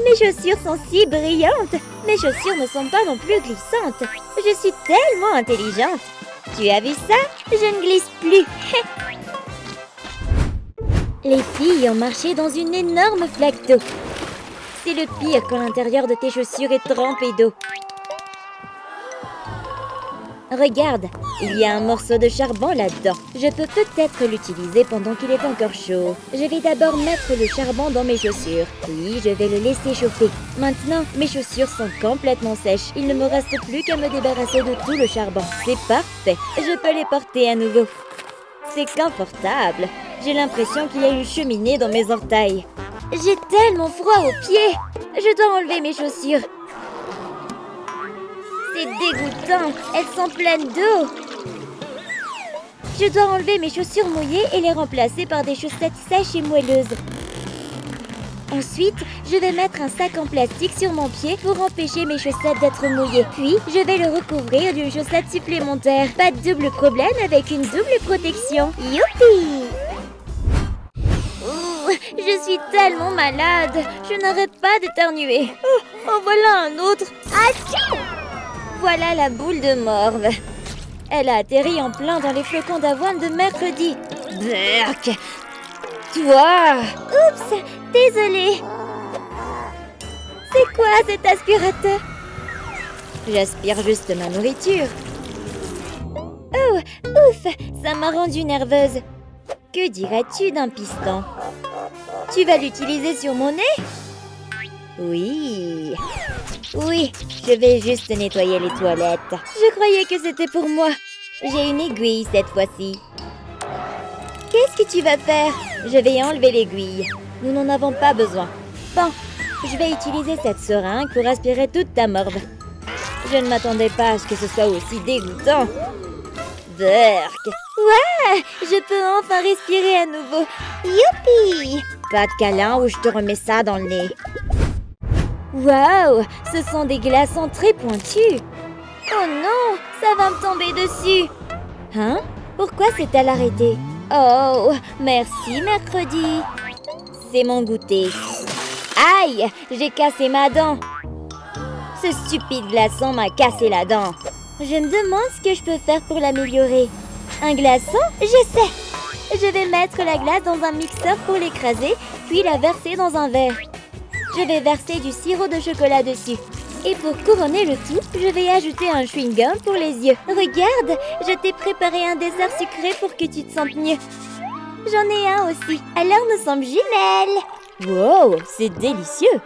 B: Mes chaussures sont si brillantes. Mes chaussures ne sont pas non plus glissantes. Je suis tellement intelligente. Tu as vu ça? Je ne glisse plus. Les filles ont marché dans une énorme flaque d'eau. C'est le pire quand l'intérieur de tes chaussures est trempé d'eau. Regarde, il y a un morceau de charbon là-dedans. Je peux peut-être l'utiliser pendant qu'il est encore chaud. Je vais d'abord mettre le charbon dans mes chaussures. Puis, je vais le laisser chauffer. Maintenant, mes chaussures sont complètement sèches. Il ne me reste plus qu'à me débarrasser de tout le charbon. C'est parfait. Je peux les porter à nouveau. C'est confortable. J'ai l'impression qu'il y a une cheminée dans mes orteils. J'ai tellement froid aux pieds. Je dois enlever mes chaussures. C'est dégoûtant. Elles sont pleines d'eau. Je dois enlever mes chaussures mouillées et les remplacer par des chaussettes sèches et moelleuses. Ensuite, je vais mettre un sac en plastique sur mon pied pour empêcher mes chaussettes d'être mouillées. Puis, je vais le recouvrir d'une chaussette supplémentaire. Pas de double problème avec une double protection. Youpi! Ouh, je suis tellement malade. Je n'arrête pas d'éternuer. Oh, voilà un autre. Achou! Voilà la boule de morve. Elle a atterri en plein dans les flocons d'avoine de mercredi. Berk! Toi! Oups, désolée. C'est quoi cet aspirateur? J'aspire juste ma nourriture. Oh, ouf, ça m'a rendue nerveuse. Que dirais-tu d'un piston? Tu vas l'utiliser sur mon nez? Oui. Oui, je vais juste nettoyer les toilettes. Je croyais que c'était pour moi. J'ai une aiguille cette fois-ci. Qu'est-ce que tu vas faire? Je vais enlever l'aiguille. Nous n'en avons pas besoin. Bon, je vais utiliser cette seringue pour aspirer toute ta morve. Je ne m'attendais pas à ce que ce soit aussi dégoûtant. Berk! Ouais! Je peux enfin respirer à nouveau. Youpi! Pas de câlin ou je te remets ça dans le nez. Waouh! Ce sont des glaçons très pointus. Oh non! Ça va me tomber dessus. Hein? Pourquoi s'est-elle arrêtée? Oh! Merci, mercredi. C'est mon goûter. Aïe! J'ai cassé ma dent. Ce stupide glaçon m'a cassé la dent. Je me demande ce que je peux faire pour l'améliorer. Un glaçon? Je sais! Je vais mettre la glace dans un mixeur pour l'écraser, puis la verser dans un verre. Je vais verser du sirop de chocolat dessus. Et pour couronner le tout, je vais ajouter un chewing-gum pour les yeux. Regarde, je t'ai préparé un dessert sucré pour que tu te sentes mieux. J'en ai un aussi, alors nous sommes jumelles. Wow, c'est délicieux.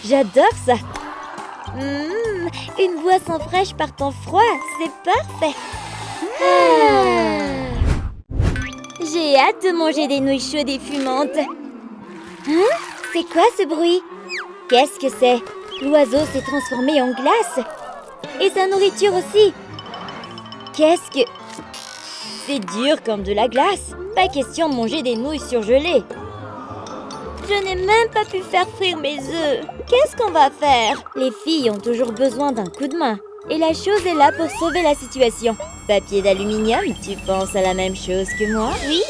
B: J'adore ça. Une boisson fraîche par temps froid, c'est parfait. J'ai hâte de manger des nouilles chaudes et fumantes. Hein? C'est quoi ce bruit? Qu'est-ce que c'est? L'oiseau s'est transformé en glace. Et sa nourriture aussi. Qu'est-ce que... C'est dur comme de la glace. Pas question de manger des nouilles surgelées. Je n'ai même pas pu faire frire mes œufs. Qu'est-ce qu'on va faire? Les filles ont toujours besoin d'un coup de main. Et la chose est là pour sauver la situation. Papier d'aluminium? Tu penses à la même chose que moi? Oui!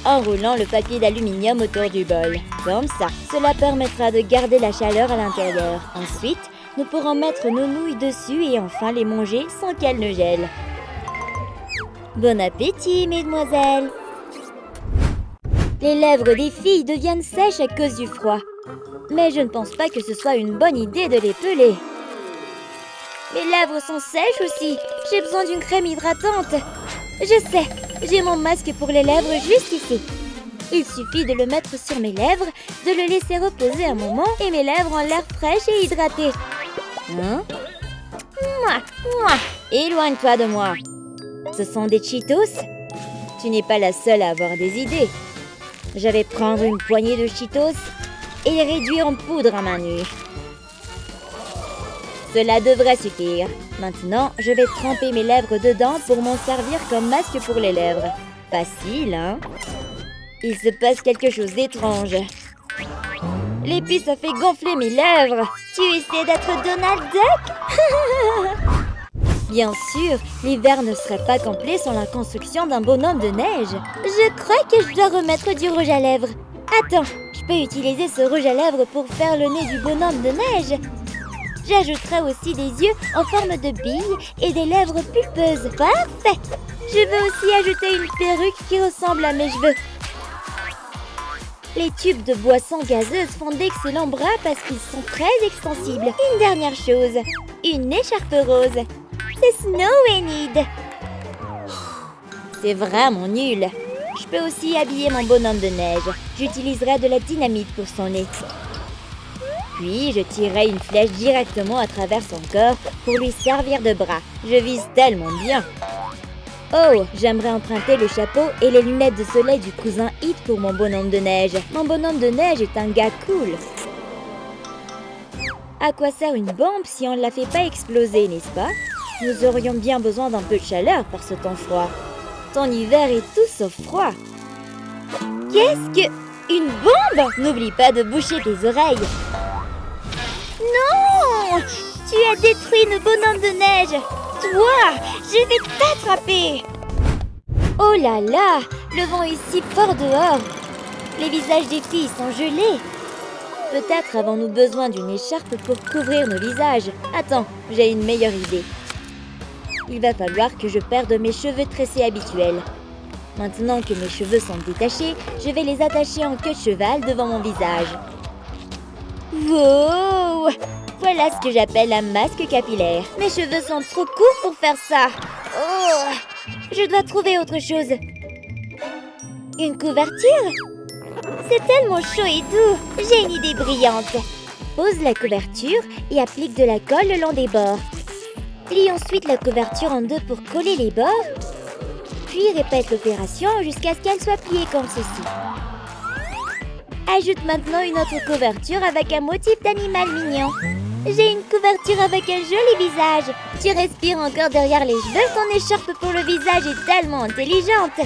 B: En roulant le papier d'aluminium autour du bol. Comme ça. Cela permettra de garder la chaleur à l'intérieur. Ensuite, nous pourrons mettre nos nouilles dessus et enfin les manger sans qu'elles ne gèlent. Bon appétit, mesdemoiselles! Les lèvres des filles deviennent sèches à cause du froid. Mais je ne pense pas que ce soit une bonne idée de les peler. Mes lèvres sont sèches aussi. J'ai besoin d'une crème hydratante. Je sais, j'ai mon masque pour les lèvres juste ici. Il suffit de le mettre sur mes lèvres, de le laisser reposer un moment et mes lèvres ont l'air fraîches et hydratées. Hein? Mouah. Éloigne-toi de moi. Ce sont des Cheetos? Tu n'es pas la seule à avoir des idées. Je vais prendre une poignée de Cheetos et les réduire en poudre à main nue. Cela devrait suffire. Maintenant, je vais tremper mes lèvres dedans pour m'en servir comme masque pour les lèvres. Facile, hein? Il se passe quelque chose d'étrange. L'épice a fait gonfler mes lèvres. Tu essaies d'être Donald Duck? Bien sûr, l'hiver ne serait pas complet sans la construction d'un bonhomme de neige. Je crois que je dois remettre du rouge à lèvres. Attends, je peux utiliser ce rouge à lèvres pour faire le nez du bonhomme de neige. J'ajouterai aussi des yeux en forme de billes et des lèvres pulpeuses. Parfait! Je veux aussi ajouter une perruque qui ressemble à mes cheveux. Les tubes de boissons gazeuses font d'excellents bras parce qu'ils sont très extensibles. Une dernière chose, une écharpe rose. C'est Snow we need. C'est vraiment nul. Je peux aussi habiller mon bonhomme de neige. J'utiliserai de la dynamite pour son nez. Puis, je tirerai une flèche directement à travers son corps pour lui servir de bras. Je vise tellement bien. Oh, j'aimerais emprunter le chapeau et les lunettes de soleil du cousin Hit pour mon bonhomme de neige. Mon bonhomme de neige est un gars cool. À quoi sert une bombe si on ne la fait pas exploser, n'est-ce pas? Nous aurions bien besoin d'un peu de chaleur par ce temps froid. Ton hiver est tout sauf froid. Qu'est-ce que... Une bombe? N'oublie pas de boucher tes oreilles. Non! Tu as détruit nos bonhommes de neige! Toi! Je vais t'attraper! Oh là là! Le vent est si fort dehors! Les visages des filles sont gelés. Peut-être avons-nous besoin d'une écharpe pour couvrir nos visages. Attends, j'ai une meilleure idée. Il va falloir que je perde mes cheveux tressés habituels. Maintenant que mes cheveux sont détachés, je vais les attacher en queue de cheval devant mon visage. Wow! Voilà ce que j'appelle un masque capillaire. Mes cheveux sont trop courts pour faire ça. Oh! Je dois trouver autre chose. Une couverture? C'est tellement chaud et doux. J'ai une idée brillante. Pose la couverture et applique de la colle le long des bords. Plie ensuite la couverture en deux pour coller les bords. Puis répète l'opération jusqu'à ce qu'elle soit pliée comme ceci. Ajoute maintenant une autre couverture avec un motif d'animal mignon. J'ai une couverture avec un joli visage. Tu respires encore derrière les cheveux. Ton écharpe pour le visage est tellement intelligente.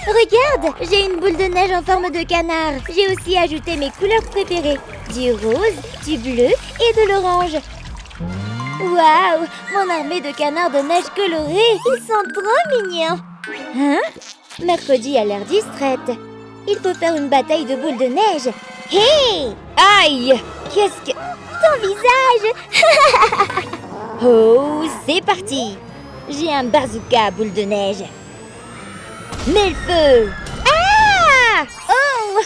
B: Regarde, j'ai une boule de neige en forme de canard. J'ai aussi ajouté mes couleurs préférées. Du rose, du bleu et de l'orange. Waouh, mon armée de canards de neige colorés. Ils sont trop mignons. Hein? Mercredi a l'air distraite. Il faut faire une bataille de boules de neige. Hé! Aïe! Qu'est-ce que... Ton visage! Oh, c'est parti! J'ai un bazooka à boules de neige. Mets le feu! Ah! Oh!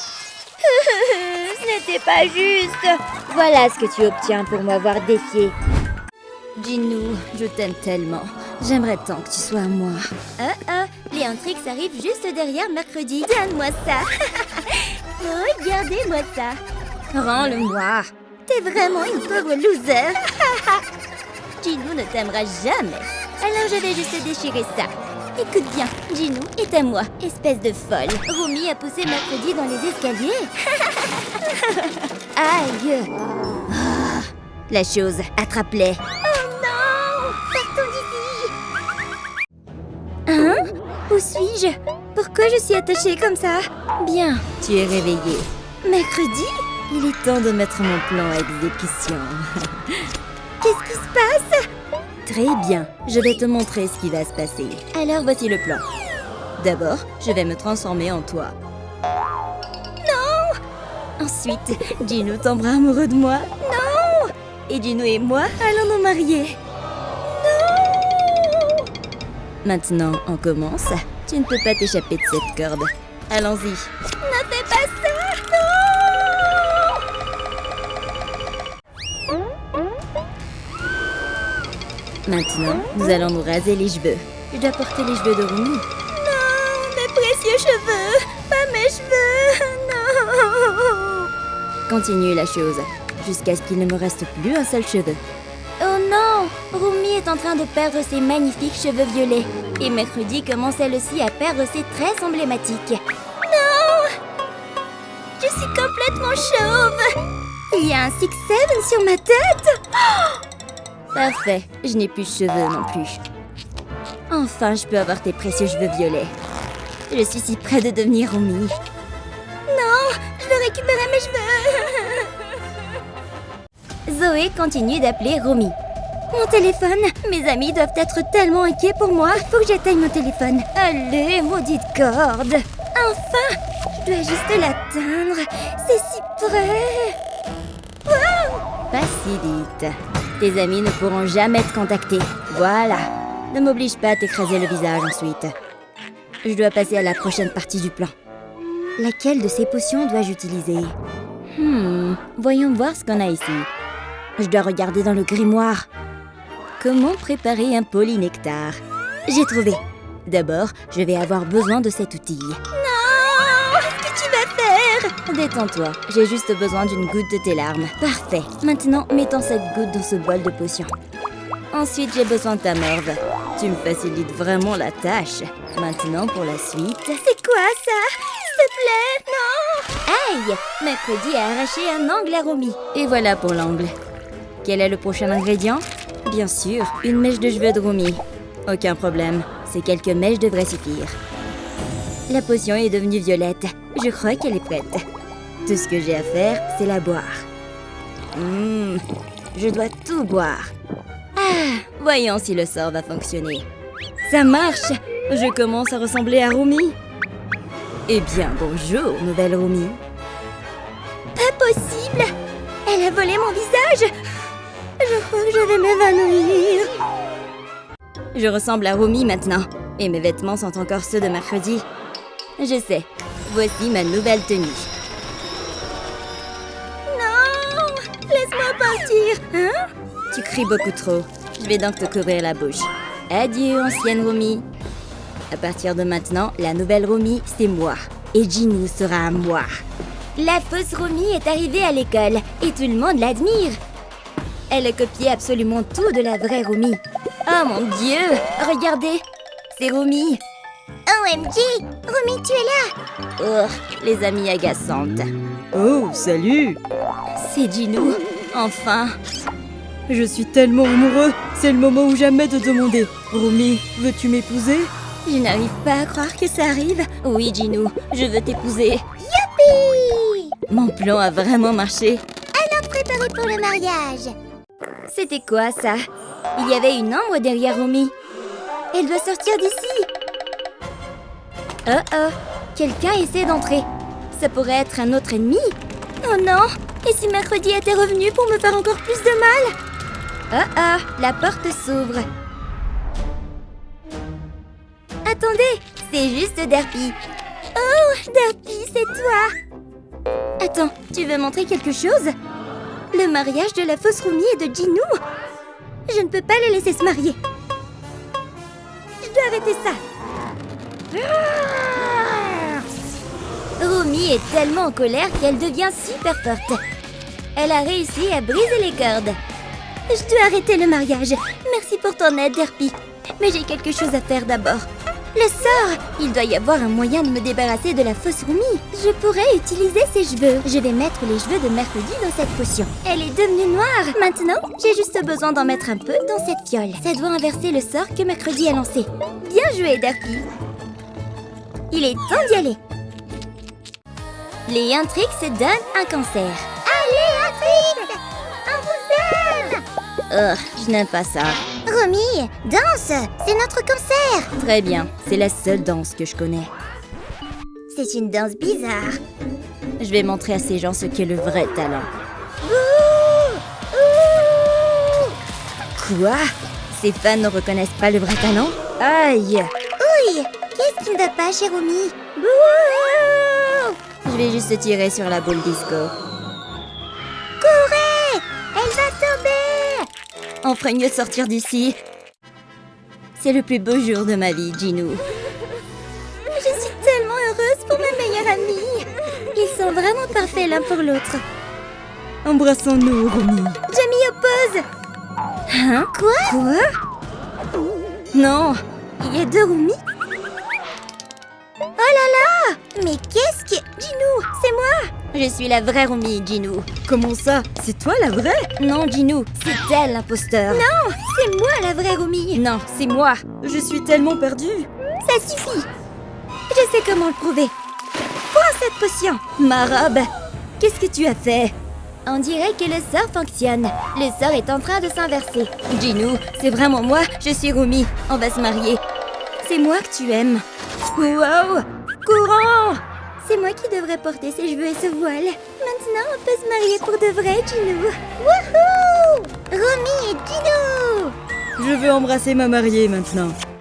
B: Ce n'était pas juste! Voilà ce que tu obtiens pour m'avoir défié.
C: Jinou, je t'aime tellement. J'aimerais tant que tu sois à moi.
B: Léontrix arrive juste derrière Mercredi. Donne-moi ça! Regardez-moi ça!
C: Rends-le-moi.
B: T'es vraiment une pauvre loser! Jinou ne t'aimera jamais. Alors je vais juste déchirer ça. Écoute bien, Jinou est à moi, espèce de folle. Romy a poussé Mercredi dans les escaliers. Aïe!
C: Ah, la chose, attrape-les.
B: Oh non! Partons d'ici! Hein? Où suis-je? Pourquoi je suis attachée comme ça?
C: Bien, tu es réveillé.
B: Mercredi?
C: Il est temps de mettre mon plan à exécution.
B: Qu'est-ce qui se passe?
C: Très bien, je vais te montrer ce qui va se passer. Alors voici le plan. D'abord, je vais me transformer en toi.
B: Non!
C: Ensuite, Jinou tombera amoureux de moi.
B: Non!
C: Et Jinou et moi allons nous marier.
B: Non!
C: Maintenant, on commence. Tu ne peux pas t'échapper de cette corde. Allons-y.
B: Ne fais pas ça!
C: Maintenant, nous allons nous raser les cheveux. Je dois porter les cheveux de Romy.
B: Non! Mes précieux cheveux! Pas mes cheveux! Non!
C: Continue la chose, jusqu'à ce qu'il ne me reste plus un seul cheveu.
B: Oh non! Romy est en train de perdre ses magnifiques cheveux violets. Et Mercredi commence elle aussi à perdre ses tresses emblématiques. Non! Je suis complètement chauve! Il y a un 6-7 sur ma tête!
C: Parfait, je n'ai plus de cheveux non plus. Enfin, je peux avoir tes précieux cheveux violets. Je suis si près de devenir Romy.
B: Non! Je veux récupérer mes cheveux! Zoé continue d'appeler Romy. Mon téléphone! Mes amis doivent être tellement inquiets pour moi. Faut que j'éteigne mon téléphone. Allez, maudite corde! Enfin! Je dois juste l'atteindre. C'est si près! Wow!
C: Pas si vite. Tes amis ne pourront jamais te contacter. Voilà. Ne m'oblige pas à t'écraser le visage ensuite. Je dois passer à la prochaine partie du plan. Laquelle de ces potions dois-je utiliser? Voyons voir ce qu'on a ici. Je dois regarder dans le grimoire. Comment préparer un polynectar? J'ai trouvé. D'abord, je vais avoir besoin de cet outil.
B: Non! Qu'est-ce que tu vas faire?
C: Détends-toi, j'ai juste besoin d'une goutte de tes larmes. Parfait. Maintenant, mettons cette goutte dans ce bol de potion. Ensuite, j'ai besoin de ta morve. Tu me facilites vraiment la tâche. Maintenant, pour la suite...
B: C'est quoi ça? S'il te plaît, non!
C: Aïe! Mercredi a arraché un angle à Romy. Et voilà pour l'angle. Quel est le prochain ingrédient? Bien sûr, une mèche de cheveux de Romy. Aucun problème, ces quelques mèches devraient suffire. La potion est devenue violette. Je crois qu'elle est prête. Tout ce que j'ai à faire, c'est la boire. Je dois tout boire. Ah, voyons si le sort va fonctionner. Ça marche! Je commence à ressembler à Romy.
B: Eh bien, bonjour, nouvelle Romy. Pas possible! Elle a volé mon visage! Je crois que je vais m'évanouir. Je ressemble à Romy maintenant. Et mes vêtements sont encore ceux de mercredi. Je sais. Voici ma nouvelle tenue. Non! Laisse-moi partir! Hein? Tu cries beaucoup trop. Je vais donc te couvrir la bouche. Adieu, ancienne Romy. À partir de maintenant, la nouvelle Romy, c'est moi. Et Ginou sera à moi. La fausse Romy est arrivée à l'école et tout le monde l'admire. Elle a copié absolument tout de la vraie Romy. Oh mon Dieu! Regardez! C'est Romy!
A: OMG! Romy, tu es là!
B: Oh, les amies agaçantes.
C: Oh, salut!
B: C'est Ginou, enfin!
C: Je suis tellement amoureux. C'est le moment ou jamais de demander. Romy, veux-tu m'épouser?
B: Je n'arrive pas à croire que ça arrive. Oui, Ginou, je veux t'épouser.
A: Youpi!
B: Mon plan a vraiment marché.
A: Alors préparez pour le mariage!
B: C'était quoi, ça? Il y avait une ombre derrière Romy. Elle doit sortir d'ici. Oh, quelqu'un essaie d'entrer. Ça pourrait être un autre ennemi. Oh non! Et si mercredi était revenu pour me faire encore plus de mal? Oh, la porte s'ouvre. Attendez, c'est juste Derpy. Oh, Derpy, c'est toi. Attends, tu veux montrer quelque chose? Le mariage de la fausse Romy et de Ginou? Je ne peux pas les laisser se marier. Je dois arrêter ça. Romy est tellement en colère qu'elle devient super forte. Elle a réussi à briser les cordes. Je dois arrêter le mariage. Merci pour ton aide, Derpy. Mais j'ai quelque chose à faire d'abord. Le sort! Il doit y avoir un moyen de me débarrasser de la fausse Romy. Je pourrais utiliser ses cheveux. Je vais mettre les cheveux de mercredi dans cette potion. Elle est devenue noire. Maintenant, j'ai juste besoin d'en mettre un peu dans cette fiole. Ça doit inverser le sort que mercredi a lancé. Bien joué, Derpy. Il est temps d'y aller. Les Intrix se donnent un cancer.
A: Allez, Intrix! On vous aime!
B: Je n'aime pas ça.
A: Romy, danse! C'est notre cancer!
B: Très bien, c'est la seule danse que je connais.
A: C'est une danse bizarre.
B: Je vais montrer à ces gens ce qu'est le vrai talent. Quoi? Ces fans ne reconnaissent pas le vrai talent? Aïe!
A: Oui! Qu'est-ce qui ne va pas chez Romy?
B: Je vais juste tirer sur la boule disco.
A: Courez! Elle va tomber!
B: On ferait mieux de sortir d'ici. C'est le plus beau jour de ma vie, Ginou. Je suis tellement heureuse pour ma meilleure amie. Ils sont vraiment parfaits l'un pour l'autre.
C: Embrassons-nous, Romy.
B: Je m'y oppose. Hein? Quoi? Non, il y a deux Romy. Oh là là!
A: Mais qu'est-ce que...
B: Ginou, c'est moi! Je suis la vraie Romy, Ginou.
C: Comment ça? C'est toi la vraie?
B: Non, Ginou, c'est elle l'imposteur. Non, c'est moi la vraie Romy. Non, c'est moi.
C: Je suis tellement perdue.
B: Ça suffit. Je sais comment le prouver. Prends cette potion. Ma robe. Qu'est-ce que tu as fait? On dirait que le sort fonctionne. Le sort est en train de s'inverser. Ginou, c'est vraiment moi. Je suis Romy. On va se marier. C'est moi que tu aimes. Wow! Courant! C'est moi qui devrais porter ses cheveux et ce voile. Maintenant, on peut se marier pour de vrai, Ginou.
A: Wouhou! Romy et Ginou!
C: Je veux embrasser ma mariée maintenant.